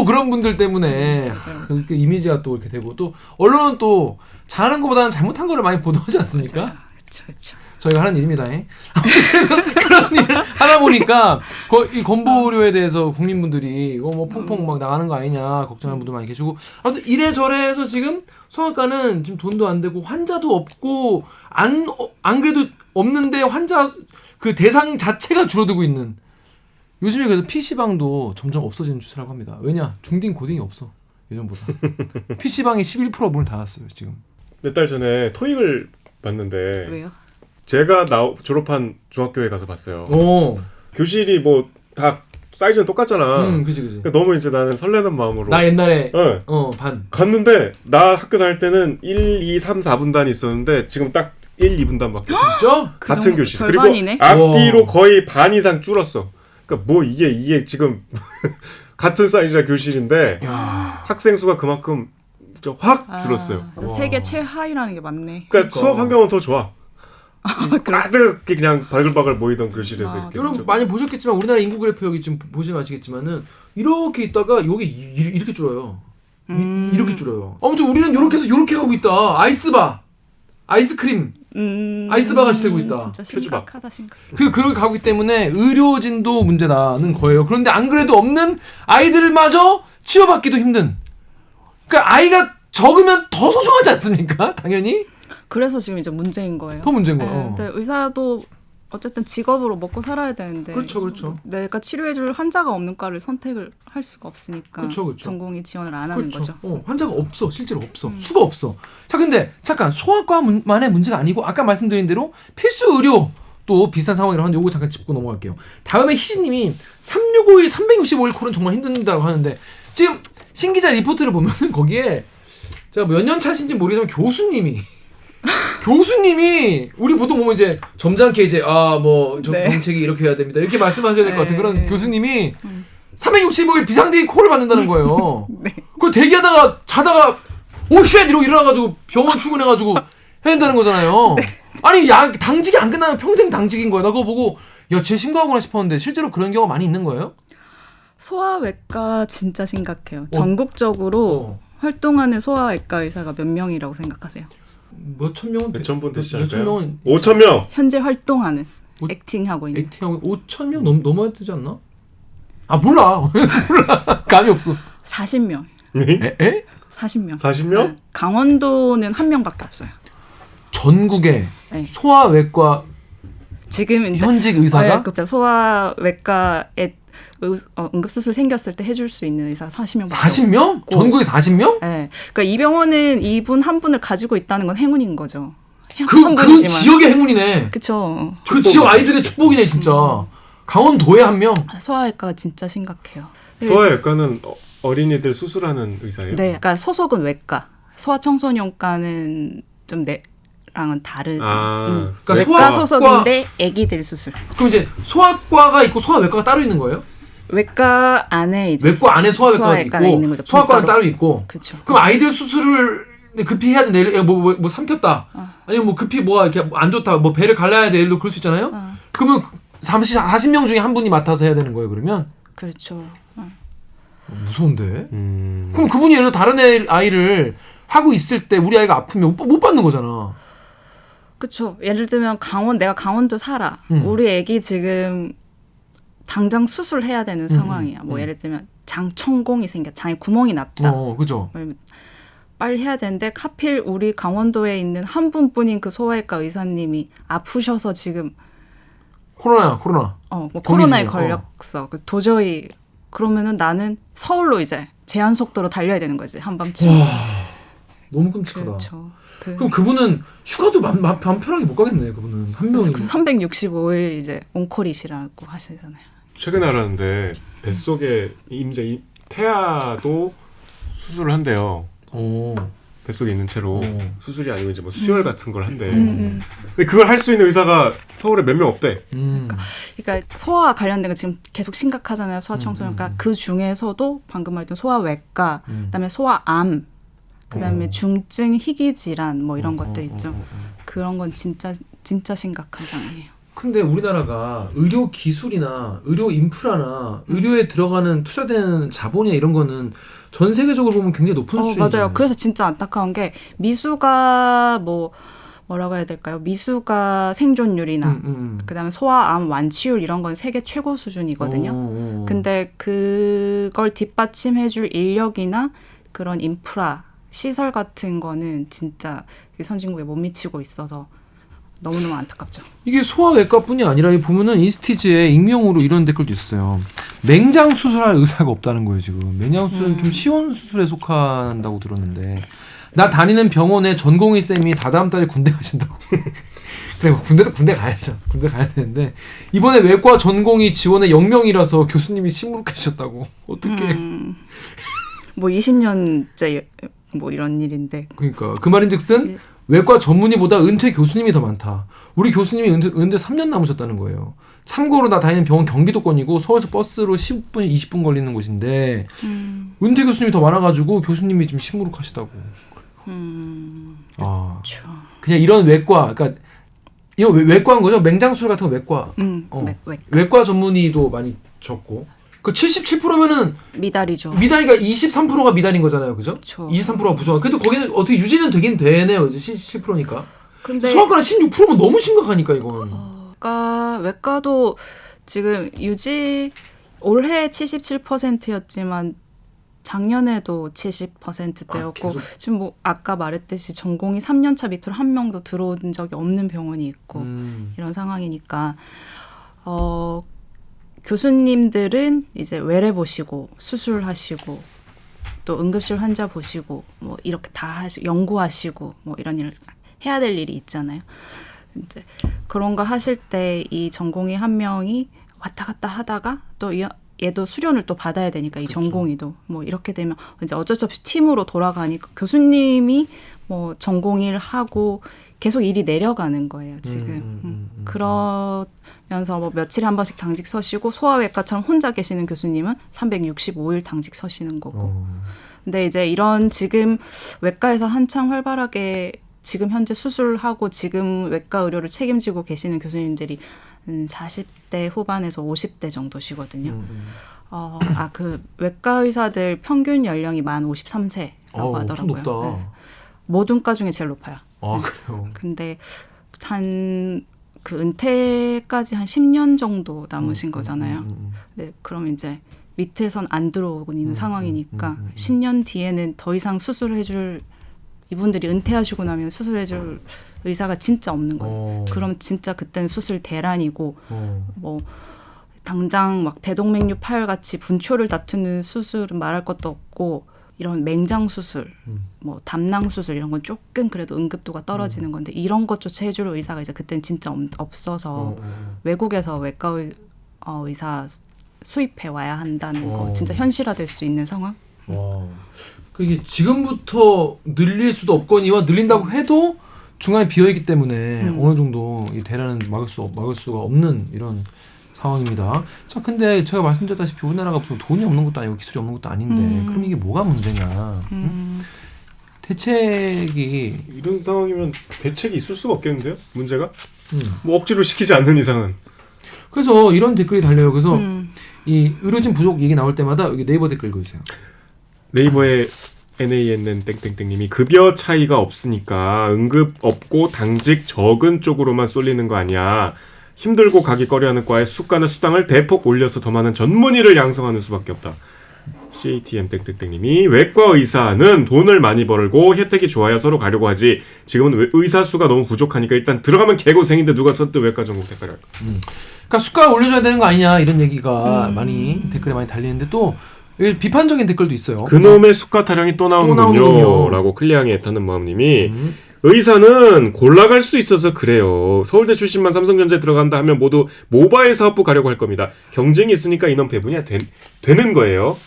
그런 분들 때문에 맞아요. 그 이미지가 또 이렇게 되고 또 언론은 또 잘하는 것보다는 잘못한 거를 많이 보도하지 않습니까? 그렇죠. 저희가 하는 일입니다. 아무튼 그래서 그런 일을 하다 보니까 이 건보료에 대해서 국민분들이 이거 뭐 퐁퐁 막 나가는 거 아니냐 걱정하는 분도 많이 계시고 아무튼 이래저래 해서 지금 성악가는 지금 돈도 안 되고 환자도 없고 안 그래도 없는데 환자 그 대상 자체가 줄어들고 있는 요즘에 그래서 PC방도 점점 없어지는 추세라고 합니다. 왜냐? 중딩 고딩이 없어. 예전보다. PC방이 11% 문을 닫았어요. 지금. 몇 달 전에 토익을 봤는데 왜요? 제가 졸업한 중학교에 가서 봤어요. 오. 교실이 뭐 다 사이즈는 똑같잖아. 그지. 그러니까 너무 이제 나는 설레는 마음으로 나 옛날에 네. 반. 갔는데 나 학교 다닐 때는 1, 2, 3, 4분단이 있었는데 지금 딱 1, 2분단밖에 없어. 진짜? 그 같은 정도, 교실. 절반이네? 그리고 앞뒤로 거의 반 이상 줄었어. 그러니까 뭐 이게 지금 같은 사이즈의 교실인데 학생 수가 그만큼 확 줄었어요. 세계 최하위라는 게 맞네. 그러니까 수업 환경은 더 좋아. 가득 그냥 바글바글 모이던 교실에서 아, 이렇게 여러분 좀- 많이 보셨겠지만 우리나라 인구 그래프 여기 지금 보시면 아시겠지만은 이렇게 있다가 여기 이렇게 줄어요. 이렇게 줄어요. 아무튼 우리는 이렇게 해서 이렇게 가고 있다. 아이스바, 아이스크림, 아이스바 같이 되고 있다. 진짜 켜주박. 심각하다 심각. 그렇게 가고 있기 때문에 의료진도 문제다는 거예요. 그런데 안 그래도 없는 아이들마저 치료받기도 힘든. 그러니까 아이가 적으면 더 소중하지 않습니까? 당연히 그래서 지금 이제 문제인 거예요. 더 문제인 거예요. 네, 근데 의사도 어쨌든 직업으로 먹고 살아야 되는데 그렇죠. 내가 치료해줄 환자가 없는 과를 선택을 할 수가 없으니까 그렇죠. 전공이 지원을 안 하는 거죠. 환자가 없어. 실제로 없어. 수가 없어. 자, 근데 잠깐 소아과만의 문제가 아니고 아까 말씀드린 대로 필수 의료 또 비슷한 상황이라고 하는데 요거 잠깐 짚고 넘어갈게요. 다음에 희진님이 365일 365일 콜은 정말 힘든다고 하는데 지금 신기자 리포트를 보면은 거기에 제가 몇 년 차신지 모르겠지만 교수님이 우리 보통 보면 이제 점잖게 이제 네. 정책이 이렇게 해야 됩니다. 이렇게 말씀하셔야 될 것 같은 그런 네. 교수님이 365일 비상대기 콜을 받는다는 거예요. 네. 그걸 대기하다가 자다가 오쉣 이러고 일어나가지고 병원 출근해가지고 해야 된다는 거잖아요. 네. 아니 당직이 안 끝나면 평생 당직인 거야. 나 그거 보고 쟤 심각하구나 싶었는데 실제로 그런 경우가 많이 있는 거예요? 소아외과 진짜 심각해요. 전국적으로 활동하는 소아외과 의사가 몇 명이라고 생각하세요? 몇천 명은 몇천 분 되시지 몇천 않을까요? 명은 5천 명. 현재 활동하는 뭐- 액팅하고 있는 액팅하고 5천 명 넘어야 되지 않나? 아 몰라. 감이 없어. 40명. 에? 40명. 40명? 강원도는 한 명밖에 없어요. 전국에 네. 소아외과 지금 이제 현직 의사가 소아외과에 응급수술 생겼을 때 해줄 수 있는 의사 40명. 40명? 전국에 40명? 네. 그러니까 이 병원은 이분 한 분을 가지고 있다는 건 행운인 거죠. 그 지역의 행운이네. 그렇죠. 그 지역 아이들의 축복이네 진짜. 강원도에 한 명. 소아외과가 진짜 심각해요. 소아외과는 어린이들 수술하는 의사예요? 네, 그러니까 소속은 외과, 소아청소년과는 좀 내랑은 다른. 그러니까 외과 소아과- 소속인데 아기들 수술. 그럼 이제 소아과가 있고 소아외과가 따로 있는 거예요? 외과 안에 이제 외과 안에 소아외과가 소아외과가 있는 있고 거죠. 소아과는 별도로. 따로 있고. 그렇죠. 그럼 아이들 수술을 급히 해야 되는데 예를 뭐 삼켰다. 아니면 뭐 급히 이렇게 안 좋다. 뭐 배를 갈라야 돼. 예를 들어 그럴 수 있잖아요. 그러면 40명 중에 한 분이 맡아서 해야 되는 거예요. 그러면 그렇죠. 무서운데. 그럼 그분이 예를 들어 다른 아이를 하고 있을 때 우리 아이가 아프면 못 받는 거잖아. 그렇죠. 예를 들면 내가 강원도 살아. 우리 애기 지금 당장 수술해야 되는 상황이야. 뭐 예를 들면 장천공이 장에 구멍이 났다. 그죠. 빨리 해야 되는데 하필 우리 강원도에 있는 한 분뿐인 그 소아외과 의사님이 아프셔서 지금 코로나. 뭐 고민 코로나에 중이야. 걸렸어. 도저히 그러면은 나는 서울로 이제 제한 속도로 달려야 되는 거지 한밤중. 너무 끔찍하다. 그렇죠. 그럼 그분은 휴가도 맘 편하게 못 가겠네. 그분은 한 명이. 365일 이제 온콜이시라고 하시잖아요. 최근에 알았는데 뱃속에 이제 태아도 수술을 한대요. 뱃속에 있는 채로 수술이 아니고 이제 뭐 수혈 같은 걸 한대. 근데 그걸 할 수 있는 의사가 서울에 몇 명 없대. 그러니까 소아 관련된 거 지금 계속 심각하잖아요. 소아청소년과 그 중에서도 방금 말했던 소아외과, 그다음에 소아암, 그다음에 중증 희귀 질환 뭐 이런 것들 있죠. 그런 건 진짜 심각한 상황이에요. 근데 우리나라가 의료 기술이나 의료 인프라나 의료에 들어가는 투자되는 자본이나 이런 거는 전 세계적으로 보면 굉장히 높은 수준이잖아요. 맞아요. 그래서 진짜 안타까운 게 미수가 뭐라고 해야 될까요? 미수가 생존율이나 그다음에 소아암 완치율 이런 건 세계 최고 수준이거든요. 근데 그걸 뒷받침해줄 인력이나 그런 인프라 시설 같은 거는 진짜 선진국에 못 미치고 있어서 너무너무 안타깝죠. 이게 소아외과뿐이 아니라 보면은 인스티지에 익명으로 이런 댓글도 있어요. 맹장 수술할 의사가 없다는 거예요 지금. 맹장 수술은 좀 쉬운 수술에 속한다고 들었는데 나 다니는 병원에 전공의 쌤이 다다음 달에 군대 가신다고. 그래 군대 가야죠. 군대 가야 되는데 이번에 외과 전공의 지원에 0명이라서 교수님이 시무룩해주셨다고. 어떻게? 뭐 20년째 뭐 이런 일인데. 그러니까 그 말인즉슨 외과 전문의보다 은퇴 교수님이 더 많다. 우리 교수님이 은퇴 3년 남으셨다는 거예요. 참고로 나 다니는 병원 경기도권이고 서울에서 버스로 10분, 20분 걸리는 곳인데 은퇴 교수님이 더 많아가지고 교수님이 좀 시무룩하시다고. 그렇죠. 그냥 이런 외과, 그러니까 이거 외과인 거죠? 맹장술 같은 거 외과. 외과. 외과 전문의도 많이 적고. 그 77%면은 미달이죠. 미달이가 23%가 미달인 거잖아요, 그죠? 그쵸. 23%가 부족한. 그래도 거기는 어떻게 유지는 되긴 되네요. 77%니까. 근데 소아과는 16%면 너무 심각하니까 이건. 외과도 지금 올해 77%였지만 작년에도 70%대였고 계속. 지금 뭐 아까 말했듯이 전공이 3년차 밑으로 한 명도 들어온 적이 없는 병원이 있고 이런 상황이니까 교수님들은 이제 외래 보시고 수술하시고 또 응급실 환자 보시고 뭐 이렇게 다 연구하시고 뭐 이런 일 해야 될 일이 있잖아요. 이제 그런 거 하실 때 이 전공의 한 명이 왔다 갔다 하다가 또 얘도 수련을 또 받아야 되니까 이 전공의도 뭐 이렇게 되면 이제 어쩔 수 없이 팀으로 돌아가니까 교수님이 뭐 전공의를 하고 계속 일이 내려가는 거예요 지금. 그러면서 뭐 며칠에 한 번씩 당직 서시고 소아외과처럼 혼자 계시는 교수님은 365일 당직 서시는 거고. 근데 이제 이런 지금 외과에서 한창 활발하게 지금 현재 수술하고 지금 외과 의료를 책임지고 계시는 교수님들이 40대 후반에서 50대 정도시거든요. 그 외과 의사들 평균 연령이 만 53세라고 하더라고요. 엄청 높다. 네. 모든 과 중에 제일 높아요. 그래요. 근데 그 은퇴까지 한 10년 정도 남으신 거잖아요. 네, 그럼 이제 밑에선 안 들어오고 있는 상황이니까 10년 뒤에는 더 이상 수술해줄 이분들이 은퇴하시고 나면 수술해줄 의사가 진짜 없는 거예요. 그럼 진짜 그때는 수술 대란이고 뭐 당장 막 대동맥류 파열 같이 분초를 다투는 수술은 말할 것도 없고 이런 맹장 수술, 뭐 담낭 수술 이런 건 조금 그래도 응급도가 떨어지는 건데 이런 것조차 해줄 의사가 이제 그때는 진짜 없어서 외국에서 외과 의사 수입해 와야 한다는 거 진짜 현실화될 수 있는 상황. 그게 지금부터 늘릴 수도 없거니와 늘린다고 해도 중간에 비어있기 때문에 어느 정도 이 대란은 막을 수가 없는 이런 상황입니다. 자, 근데 제가 말씀드렸다시피 우리나라가 무슨 돈이 없는 것도 아니고 기술이 없는 것도 아닌데 그럼 이게 뭐가 문제냐? 대책이 이런 상황이면 대책이 있을 수가 없겠는데요? 문제가? 뭐 억지로 시키지 않는 이상은. 그래서 이런 댓글이 달려요. 그래서 이 의료진 부족 얘기 나올 때마다 여기 네이버 댓글 읽어주세요. 네이버에 NANN 땡땡땡님이 급여 차이가 없으니까 응급 없고 당직 적은 쪽으로만 쏠리는 거 아니야. 힘들고 가기 꺼려하는 과의 수가나 수당을 대폭 올려서 더 많은 전문의를 양성하는 수밖에 없다. CATM 땡땡땡님이 외과 의사는 돈을 많이 벌고 혜택이 좋아야 서로 가려고 하지. 지금은 의사 수가 너무 부족하니까 일단 들어가면 개고생인데 누가 선뜻 외과 전공 택하려 할까. 그러니까 수가 올려줘야 되는 거 아니냐 이런 얘기가 많이 댓글에 많이 달리는데 또 비판적인 댓글도 있어요. 그놈의 수가 타령이 또 나오는군요. 라고 클리앙의 애타는 마음님이 의사는 골라갈 수 있어서 그래요. 서울대 출신만 삼성전자에 들어간다 하면 모두 모바일 사업부 가려고 할 겁니다. 경쟁이 있으니까 인원 배분이 되는 거예요.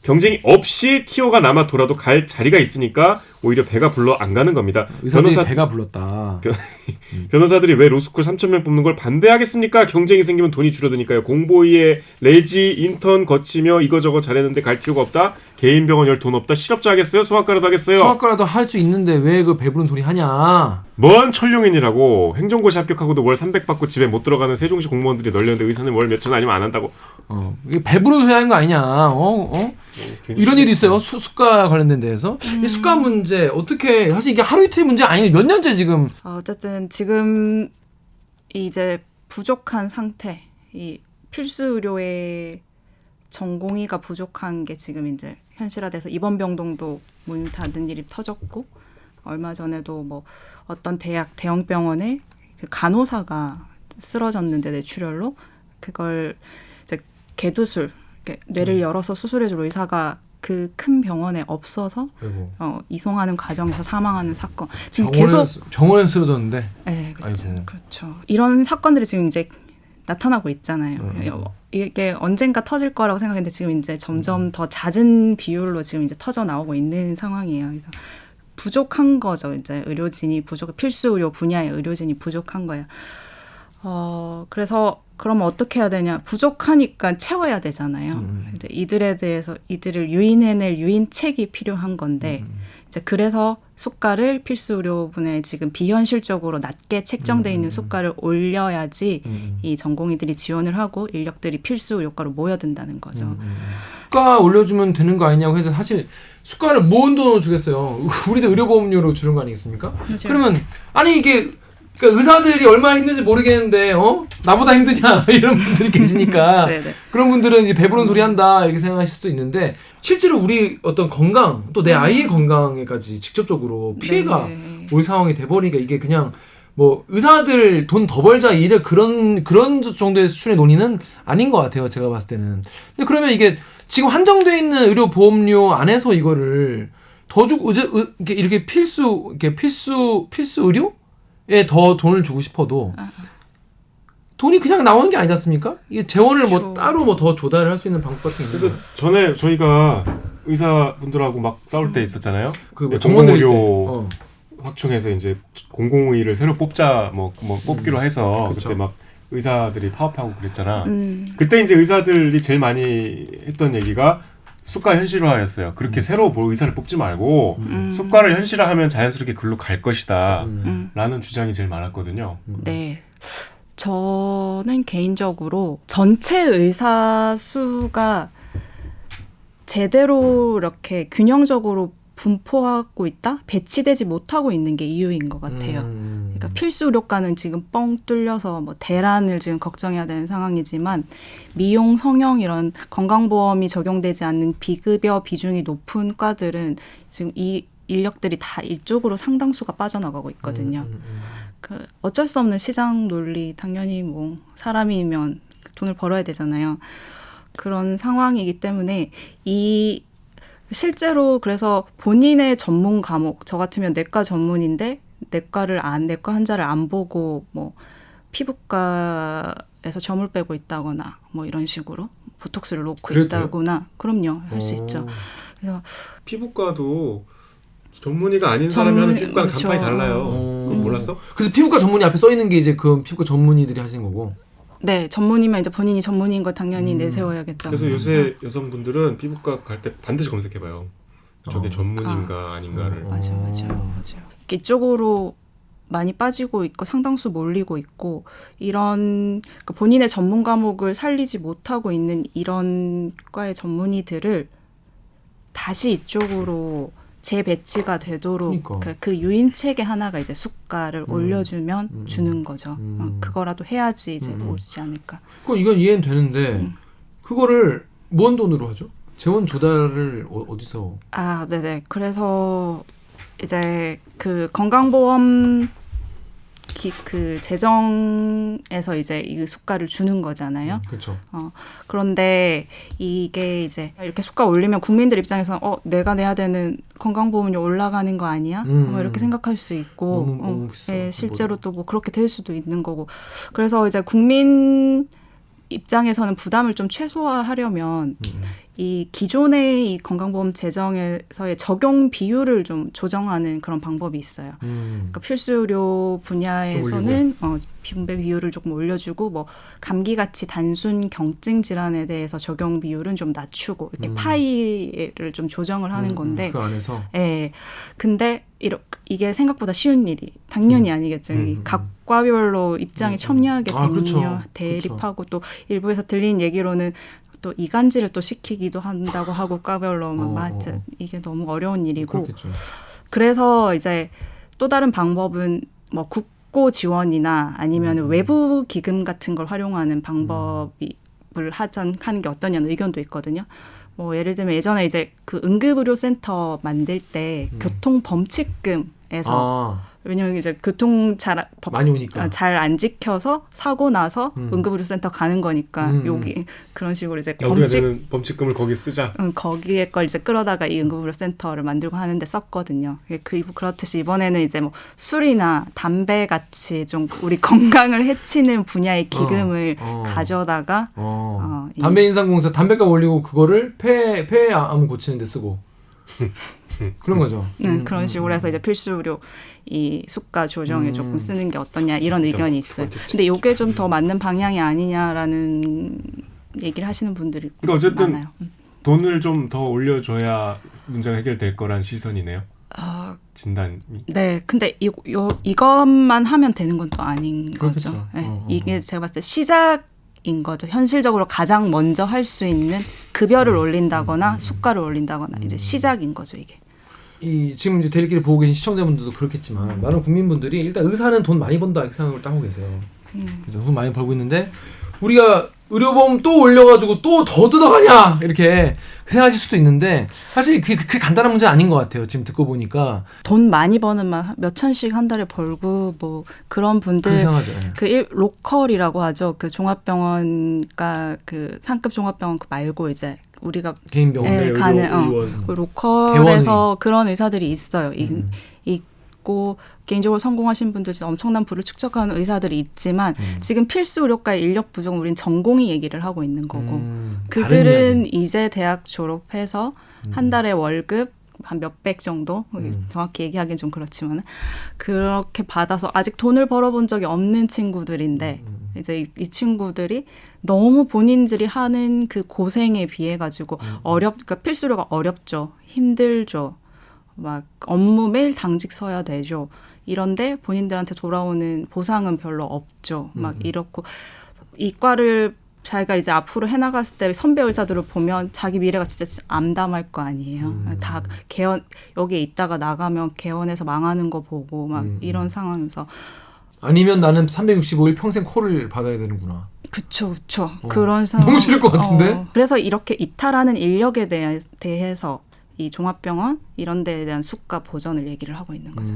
경쟁이 없이 티오가 남아 돌아도 갈 자리가 있으니까 오히려 배가 불러 안 가는 겁니다. 의사들이 배가 불렀다. 변호사들이 왜 로스쿨 3,000명 뽑는 걸 반대하겠습니까? 경쟁이 생기면 돈이 줄어드니까요. 공보위에 레지, 인턴 거치며 이거저거 잘했는데 갈 필요가 없다. 개인 병원 열 돈 없다. 실업자 하겠어요? 소아과라도 하겠어요? 소아과라도 할 수 있는데 왜 그 배부른 소리 하냐. 뭔 천룡인이라고. 행정고시 합격하고도 월 300 받고 집에 못 들어가는 세종시 공무원들이 널렸는데 의사는 월 몇천 아니면 안 한다고. 이게 배부른 소리 하는 거 아니냐. 이런 일이 있어요. 수가 관련된 데에서. 이 수가 문제 어떻게 사실 이게 하루 이틀 문제 아니에요. 몇 년째 지금. 어쨌든 지금 이제 부족한 상태, 이 필수 의료의 전공의가 부족한 게 지금 이제 현실화돼서 입원 병동도 문 닫은 일이 터졌고 얼마 전에도 뭐 어떤 대형 병원에 그 간호사가 쓰러졌는데 뇌출혈로 그걸 이제 개두술 뇌를 열어서 수술해줄 의사가 그 큰 병원에 없어서 이송하는 과정에서 사망하는 사건 지금 병원에 쓰러졌는데. 네, 그렇죠. 아이고. 그렇죠. 이런 사건들이 지금 이제 나타나고 있잖아요. 이게 언젠가 터질 거라고 생각했는데 지금 이제 점점 더 잦은 비율로 지금 이제 터져 나오고 있는 상황이에요. 그래서 부족한 거죠. 이제 의료진이 필수 의료 분야의 의료진이 부족한 거예요. 그래서 그러면 어떻게 해야 되냐? 부족하니까 채워야 되잖아요. 이제 이들에 대해서 이들을 유인해낼 유인책이 필요한 건데 이제 그래서 수가를 필수 의료분에 지금 비현실적으로 낮게 책정돼 있는 수가를 올려야지 이 전공의들이 지원을 하고 인력들이 필수 의료과로 모여든다는 거죠. 수가 올려주면 되는 거 아니냐고 해서 사실 수가를 뭔 돈으로 주겠어요. 우리도 의료보험료로 주는 거 아니겠습니까? 맞아요. 그러면 아니 이게 그러니까 의사들이 얼마나 힘든지 모르겠는데 나보다 힘드냐 이런 분들이 계시니까 네네. 그런 분들은 이제 배부른 소리 한다 이렇게 생각하실 수도 있는데 실제로 우리 어떤 건강 또 내 아이의 건강에까지 직접적으로 피해가 네. 올 상황이 돼버리니까 이게 그냥 뭐 의사들 돈 더 벌자 이래 그런 정도의 수준의 논의는 아닌 것 같아요. 제가 봤을 때는. 근데 그러면 이게 지금 한정돼 있는 의료 보험료 안에서 이거를 더 주고 이렇게 필수 의료에 더 돈을 주고 싶어도 돈이 그냥 나오는 게 아니지 않습니까? 이게 재원을 뭐 그렇죠. 따로 뭐 더 조달을 할 수 있는 방법 같은 게 있는 그래서 전에 저희가 의사분들하고 막 싸울 때 있었잖아요. 그 정원의료 공공의료 확충해서 이제 공공의를 새로 뽑자 뭐 뽑기로 해서 그쵸. 그때 막 의사들이 파업하고 그랬잖아. 그때 이제 의사들이 제일 많이 했던 얘기가 수가 현실화였어요. 그렇게 새로 의사를 뽑지 말고 수가를 현실화하면 자연스럽게 글로 갈 것이다 라는 주장이 제일 많았거든요. 네. 저는 개인적으로 전체 의사 수가 제대로 이렇게 균형적으로 분포하고 있다? 배치되지 못하고 있는 게 이유인 것 같아요. 그러니까 필수 의료과는 지금 뻥 뚫려서 뭐 대란을 지금 걱정해야 되는 상황이지만 미용, 성형 이런 건강보험이 적용되지 않는 비급여 비중이 높은 과들은 지금 이 인력들이 다 이쪽으로 상당수가 빠져나가고 있거든요. 그 어쩔 수 없는 시장 논리, 당연히 뭐 사람이면 돈을 벌어야 되잖아요. 그런 상황이기 때문에 이 실제로 그래서 본인의 전문 과목, 저 같으면 내과 전문인데 내과 환자를 안 보고 뭐 피부과에서 점을 빼고 있다거나 뭐 이런 식으로 보톡스를 놓고 그래도 있다거나 그럼요, 할 수 있죠. 그래서 피부과도 전문의가 아닌 사람이 하는 피부과는 그렇죠. 간판이 달라요. 그건 몰랐어? 그래서 피부과 전문의 앞에 써 있는 게 이제 그 피부과 전문의들이 하시는 거고. 네, 전문이면 이제 본인이 전문인 거 당연히 내세워야겠죠. 그래서 요새 여성분들은 피부과 갈 때 반드시 검색해봐요. 저게 전문인가 아닌가를. 맞아요. 이쪽으로 많이 빠지고 있고 상당수 몰리고 있고 이런 그러니까 본인의 전문 과목을 살리지 못하고 있는 이런 과의 전문의들을 다시 이쪽으로 재배치가 되도록 그러니까. 그 유인책의 하나가 이제 수가를 올려주면 주는 거죠. 그거라도 해야지 이제 오지 않을까. 이건 이해는 되는데 그거를 뭔 돈으로 하죠? 재원 조달을 어디서? 아, 네네. 그래서 이제 그 건강보험 그 재정에서 이제 이 수가를 주는 거잖아요. 그렇죠. 그런데 이게 이제 이렇게 수가 올리면 국민들 입장에서 내가 내야 되는 건강보험료 올라가는 거 아니야? 뭐 이렇게 생각할 수 있고, 너무 비싸. 네, 실제로 또 뭐 그렇게 될 수도 있는 거고. 그래서 이제 국민 입장에서는 부담을 좀 최소화하려면 이 기존의 이 건강보험 재정에서의 적용 비율을 좀 조정하는 그런 방법이 있어요. 그러니까 필수의료 분야에서는 분배 비율을 조금 올려주고 뭐 감기같이 단순 경증 질환에 대해서 적용 비율은 좀 낮추고 이렇게 파이를 좀 조정을 하는 건데. 그 안에서. 예. 근데 이게 생각보다 쉬운 일이 당연히 아니겠죠. 각 과별로 입장이 첨예하게 그렇죠. 대립하고 또 일부에서 들린 얘기로는 또 이간질을 또 시키기도 한다고 하고 과별로 맞아 이게 너무 어려운 일이고 그렇겠죠. 그래서 이제 또 다른 방법은 뭐 국고 지원이나 아니면 외부 기금 같은 걸 활용하는 방법을 하는 게 어떠냐는 의견도 있거든요. 뭐 예를 들면 예전에 이제 그 응급의료센터 만들 때 교통범칙금에서 왜냐면 이제 교통 많이 오니까 잘 안 지켜서 사고 나서 응급의료센터 가는 거니까 여기 그런 식으로 이제 우리가 내는 범칙금을 거기 쓰자. 거기에 걸 이제 끌어다가 이 응급의료센터를 만들고 하는데 썼거든요. 그리고 그렇듯이 이번에는 이제 뭐 술이나 담배 같이 좀 우리 건강을 해치는 분야의 기금을 가져다가 담배 인상공사 담배값 올리고 그거를 폐암 고치는 데 쓰고 그런 거죠. 그런 식으로 해서 이제 필수의료 이 수가 조정에 조금 쓰는 게 어떠냐 이런 의견이 있어요. 근데 이게 좀 더 맞는 방향이 아니냐라는 얘기를 하시는 분들이 그러니까 어쨌든 많아요. 돈을 좀 더 올려줘야 문제가 해결될 거란 시선이네요. 진단이. 네, 근데 이것만 하면 되는 건 또 아닌 그렇겠죠. 거죠. 네, 이게 제가 봤을 때 시작인 거죠. 현실적으로 가장 먼저 할 수 있는 급여를 올린다거나 수가를 올린다거나 이제 시작인 거죠, 이게. 지금 이제 대리기를 보고 계신 시청자분들도 그렇겠지만 많은 국민분들이 일단 의사는 돈 많이 번다 이렇게 생각을 하고 계세요. 그래서 돈 많이 벌고 있는데 우리가 의료보험 또 올려가지고 또 더 뜯어가냐 이렇게 생각하실 수도 있는데 사실 그게 간단한 문제는 아닌 것 같아요. 지금 듣고 보니까 돈 많이 버는 몇 천씩 한 달에 벌고 뭐 그런 분들 생각하죠. 로컬이라고 하죠. 그 종합병원가 그 상급 종합병원 말고 이제 우리가 개인 병원에 가는 그 로컬에서 그런 의사들이 있어요. 있고 개인적으로 성공하신 분들 엄청난 부를 축적하는 의사들이 있지만 지금 필수 의료과의 인력 부족은 우린 전공의 얘기를 하고 있는 거고 그들은 이제 대학 졸업해서 한 달에 월급 한 몇백 정도 정확히 얘기하기는 좀 그렇지만 그렇게 받아서 아직 돈을 벌어본 적이 없는 친구들인데 이제 이 친구들이 너무 본인들이 하는 그 고생에 비해 가지고 그러니까 필수료가 어렵죠. 힘들죠. 막 업무 매일 당직 서야 되죠. 이런데 본인들한테 돌아오는 보상은 별로 없죠. 막 이렇고 이과를 자기가 이제 앞으로 해나갔을 때 선배 의사들을 보면 자기 미래가 진짜 암담할 거 아니에요. 다 개원 여기에 있다가 나가면 개원에서 망하는 거 보고 막 이런 상황에서 아니면 나는 365일 평생 콜을 받아야 되는구나. 그쵸. 그런 상황. 너무 싫을 것 같은데? 그래서 이렇게 이탈하는 인력에 대해서 이 종합병원 이런 데에 대한 수가 보전을 얘기를 하고 있는 거죠.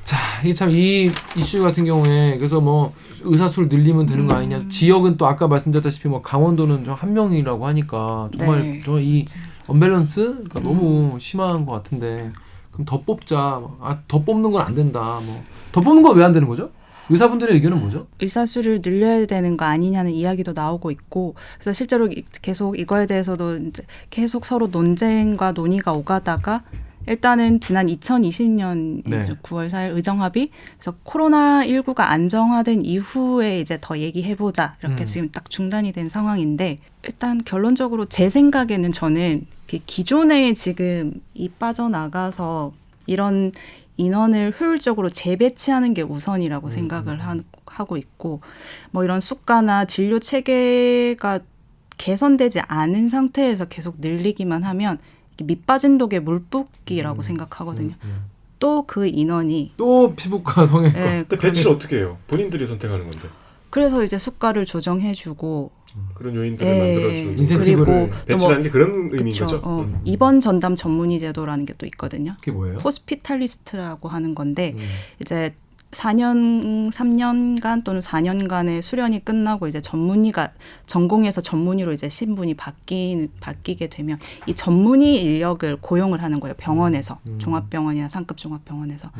자, 이게 참 이 이슈 같은 경우에 그래서 뭐 의사 수를 늘리면 되는 거 아니냐. 지역은 또 아까 말씀드렸다시피 뭐 강원도는 한 명이라고 하니까 정말 이 언밸런스가 너무 심한 것 같은데 그럼 더 뽑자. 더 뽑는 건 안 된다. 뭐 더 뽑는 건 왜 안 되는 거죠? 의사분들의 의견은 뭐죠? 의사 수를 늘려야 되는 거 아니냐는 이야기도 나오고 있고 그래서 실제로 계속 이거에 대해서도 이제 계속 서로 논쟁과 논의가 오가다가 일단은 지난 2020년 9월 4일 의정합의 그래서 코로나19가 안정화된 이후에 이제 더 얘기해보자 이렇게 지금 딱 중단이 된 상황인데 일단 결론적으로 제 생각에는 저는 기존에 지금 빠져나가서 이런 인원을 효율적으로 재배치하는 게 우선이라고 생각을 하고 있고 뭐 이런 수가나 진료 체계가 개선되지 않은 상태에서 계속 늘리기만 하면 밑빠진 독에 물 붓기라고 생각하거든요. 또 그 인원이 또 피부과 성형외과. 근데 배치를 어떻게 해요? 본인들이 선택하는 건데. 그래서 이제 수가를 조정해주고 그런 요인들을 만들어주고 인센티브를 배치라는 게 그런 의미인 거죠. 입원 전담 전문의 제도라는 게 또 있거든요. 그게 뭐예요? 호스피탈리스트라고 하는 건데 이제 3년간 또는 4년간의 수련이 끝나고 이제 전공에서 전문의로 이제 신분이 바뀌게 되면 이 전문의 인력을 고용을 하는 거예요. 병원에서 종합병원이나 상급 종합병원에서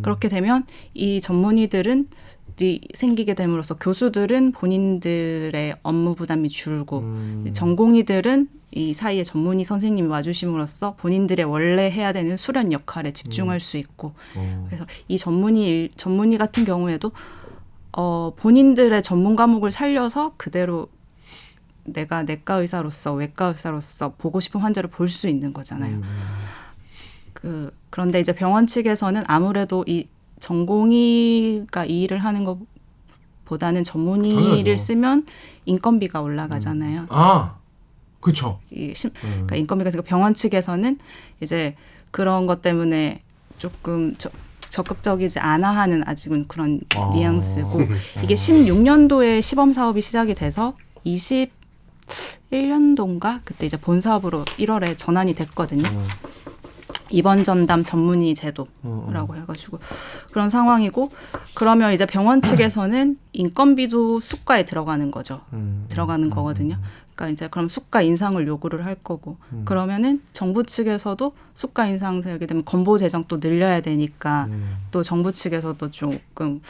그렇게 되면 이 전문의들은 생기게 됨으로써 교수들은 본인들의 업무 부담이 줄고 전공의들은 이 사이에 전문의 선생님이 와주심으로써 본인들의 원래 해야 되는 수련 역할에 집중할 수 있고 그래서 이 전문의 같은 경우에도 본인들의 전문 과목을 살려서 그대로 내가 내과 의사로서 외과 의사로서 보고 싶은 환자를 볼 수 있는 거잖아요. 그런데 이제 병원 측에서는 아무래도 이 전공의가 이 일을 하는 것보다는 전문의를 당연하죠. 쓰면 인건비가 올라가잖아요. 그렇죠. 그러니까 인건비가 병원 측에서는 이제 그런 것 때문에 조금 적극적이지 않아 하는 아직은 그런 뉘앙스고 이게 16년도에 시범 사업이 시작이 돼서 21년도인가 그때 이제 본 사업으로 1월에 전환이 됐거든요. 입원 전담 전문의 제도라고 해가지고 그런 상황이고 그러면 이제 병원 측에서는 인건비도 수가에 들어가는 거죠. 들어가는 거거든요. 그러니까 이제 그럼 수가 인상을 요구를 할 거고 그러면은 정부 측에서도 수가 인상 되게 되면 건보 재정 또 늘려야 되니까 또 정부 측에서도 조금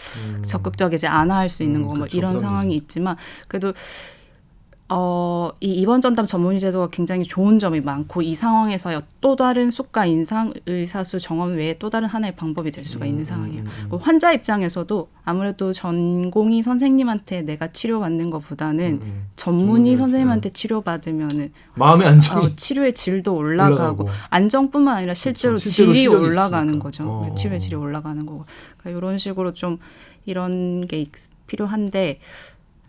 적극적이지 않아 할 수 있는 거고 뭐 이런 상황이 있지만 그래도 이 입원 전담 전문의 제도가 굉장히 좋은 점이 많고 이 상황에서 또 다른 수가 인상, 의사수 정원 외에 또 다른 하나의 방법이 될 수가 있는 상황이에요. 그리고 환자 입장에서도 아무래도 전공의 선생님한테 내가 치료받는 것보다는 전문의 선생님한테 치료받으면는 마음의 안정이 치료의 질도 올라가고 안정뿐만 아니라 실제로 실제로 질이 실력이 올라가는 있으니까. 거죠. 치료의 질이 올라가는 거고. 그러니까 이런 식으로 좀 이런 게 필요한데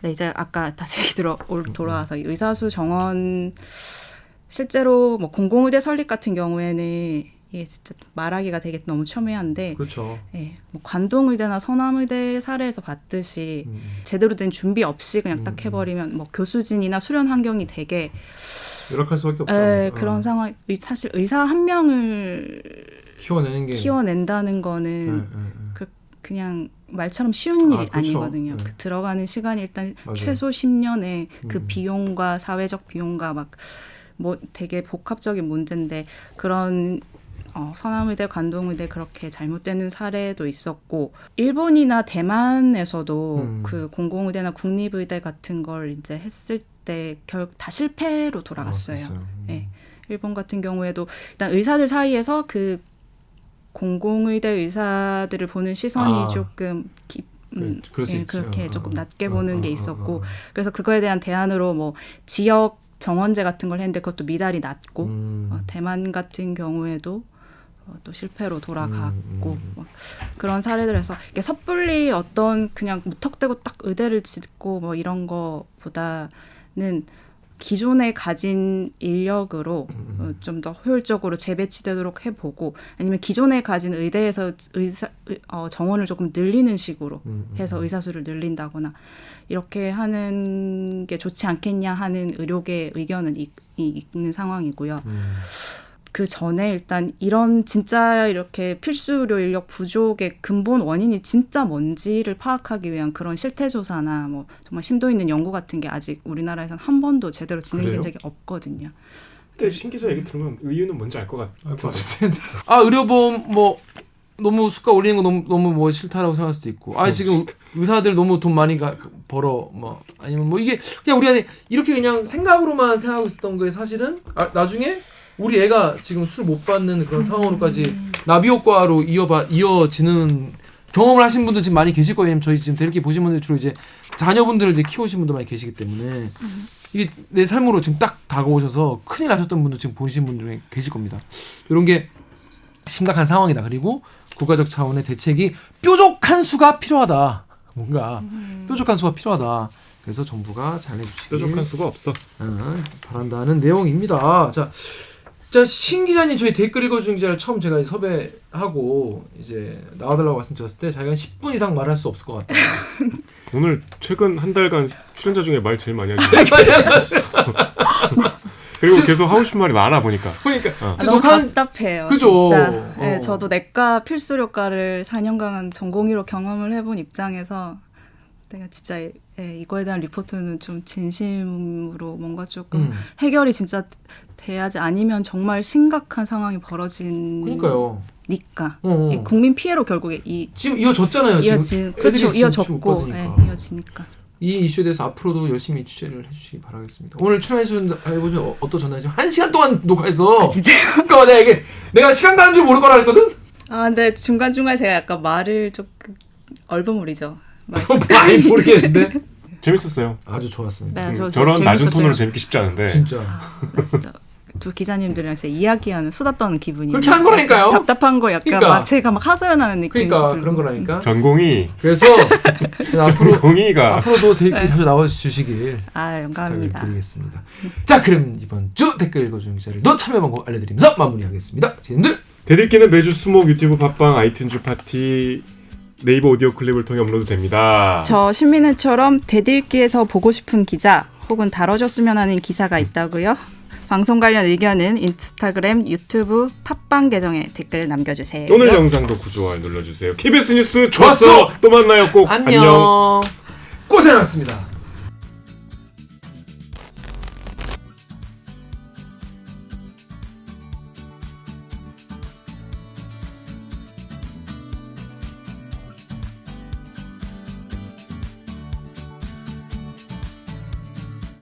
네, 이제 아까 다시 돌아와서 의사수 정원 실제로 뭐 공공의대 설립 같은 경우에는 이게 진짜 말하기가 되게 너무 첨예한데 그렇죠. 예, 뭐 관동의대나 서남의대 사례에서 봤듯이 제대로 된 준비 없이 그냥 딱 해버리면 뭐 교수진이나 수련 환경이 되게 열악할 수밖에 없죠. 그런 상황 사실 의사 한 명을 키워내는 게 키워낸다는 거는 그냥 말처럼 쉬운 일이 그렇죠. 아니거든요. 네. 그 들어가는 시간이 일단 맞아요. 최소 10년에 그 비용과 사회적 비용과 막 뭐 되게 복합적인 문제인데 그런 서남의대, 관동의대 그렇게 잘못되는 사례도 있었고 일본이나 대만에서도 그 공공의대나 국립의대 같은 걸 이제 했을 때 결국 다 실패로 돌아갔어요. 네. 일본 같은 경우에도 일단 의사들 사이에서 그 공공의대 의사들을 보는 시선이 조금 그럴 수 있지. 그렇게 조금 낮게 보는 게 있었고 그래서 그거에 대한 대안으로 뭐 지역 정원제 같은 걸 했는데 그것도 미달이 낮고 대만 같은 경우에도 또 실패로 돌아갔고 뭐 그런 사례들에서 이게 섣불리 어떤 그냥 무턱대고 딱 의대를 짓고 뭐 이런 거보다는 기존에 가진 인력으로 좀 더 효율적으로 재배치되도록 해보고 아니면 기존에 가진 의대에서 정원을 조금 늘리는 식으로 해서 의사수를 늘린다거나 이렇게 하는 게 좋지 않겠냐 하는 의료계 의견은 있는 상황이고요. 그 전에 일단 이런 진짜 이렇게 필수 의료 인력 부족의 근본 원인이 진짜 뭔지를 파악하기 위한 그런 실태 조사나 뭐 정말 심도 있는 연구 같은 게 아직 우리나라에서는 한 번도 제대로 진행된 그래요? 적이 없거든요. 근데 신 기자 얘기 들으면 이유는 뭔지 알 것 같아요. 의료보험 뭐 너무 수가 올리는 거 너무 뭐 싫다라고 생각할 수도 있고 지금 의사들 너무 돈 많이 벌어 뭐 아니면 뭐 이게 그냥 우리가 이렇게 그냥 생각으로만 생각하고 있었던 거에 사실은 나중에 우리 애가 지금 술 못 받는 그런 상황으로까지 나비 효과로 이어지는 경험을 하신 분들 지금 많이 계실 거예요. 왜냐면 저희 지금 대리기 보신 분들 주로 이제 자녀분들을 이제 키우신 분들 많이 계시기 때문에 이게 내 삶으로 지금 딱 다가오셔서 큰일 나셨던 분도 지금 보신 분 중에 계실 겁니다. 이런 게 심각한 상황이다. 그리고 국가적 차원의 대책이 뾰족한 수가 필요하다. 뭔가 뾰족한 수가 필요하다. 그래서 정부가 잘해주시길 뾰족한 수가 없어. 바란다는 내용입니다. 자, 신 기자님 저희 댓글 읽어주는 기자를 처음 제가 섭외하고 이제 나와달라고 말씀드렸을 때 자기가 10분 이상 말할 수 없을 것 같다. 오늘 최근 한 달간 출연자 중에 말 제일 많이 하죠. 그리고 계속 하고 싶은 말이 많아 보니까. 그러니까 너무 답답해요. 그죠? 진짜. 네, 저도 내과 필수료과를 4년간 전공의로 경험을 해본 입장에서 내가 진짜 이거에 대한 리포트는 좀 진심으로 뭔가 조금 해결이 진짜 돼야지 아니면 정말 심각한 상황이 벌어지니까 국민 피해로 결국에 지금 이어졌잖아요. 그렇죠. 이어졌고 이어지니까. 이 이슈에 대해서 앞으로도 열심히 취재를 해주시기 바라겠습니다. 오늘 출연해주신 어떠셨나요? 1시간 동안 녹화해서 진짜요? 그러니까 내가 시간 가는 줄 모를 거라 했거든? 근데 중간중간에 제가 약간 말을 조금 얼버무리죠. 많이 모르겠는데 재밌었어요. 아주 좋았습니다. 네, 저런 낮은 톤으로 재밌기 쉽지 않은데. 진짜. 진짜 두 기자님들이랑 진짜 이야기하는 수다 떠는 기분이 그렇게 한 거라니까요. 답답한 거 약간 그러니까. 막 제가 막 하소연하는 느낌이 그러니까 들고. 그런 거라니까. 전공이 그래서 앞으로도 댓글 자주 나와주시길 영감합니다. 드리겠습니다. 자, 그럼 이번 주 댓글 읽어주는 기자들도 참여 방법 알려드리면서 마무리하겠습니다. 지금들 대들기는 매주 수목 유튜브 팟빵 아이튠즈 파티 네이버 오디오 클립을 통해 업로드됩니다. 저 신민혜처럼 대들기에서 보고 싶은 기자 혹은 다뤄줬으면 하는 기사가 있다고요? 방송 관련 의견은 인스타그램, 유튜브, 팟빵 계정에 댓글 남겨주세요. 오늘 영상도 구조화 눌러주세요. KBS 뉴스 좋았어. 또 만나요. 꼭 안녕. 고생하셨습니다.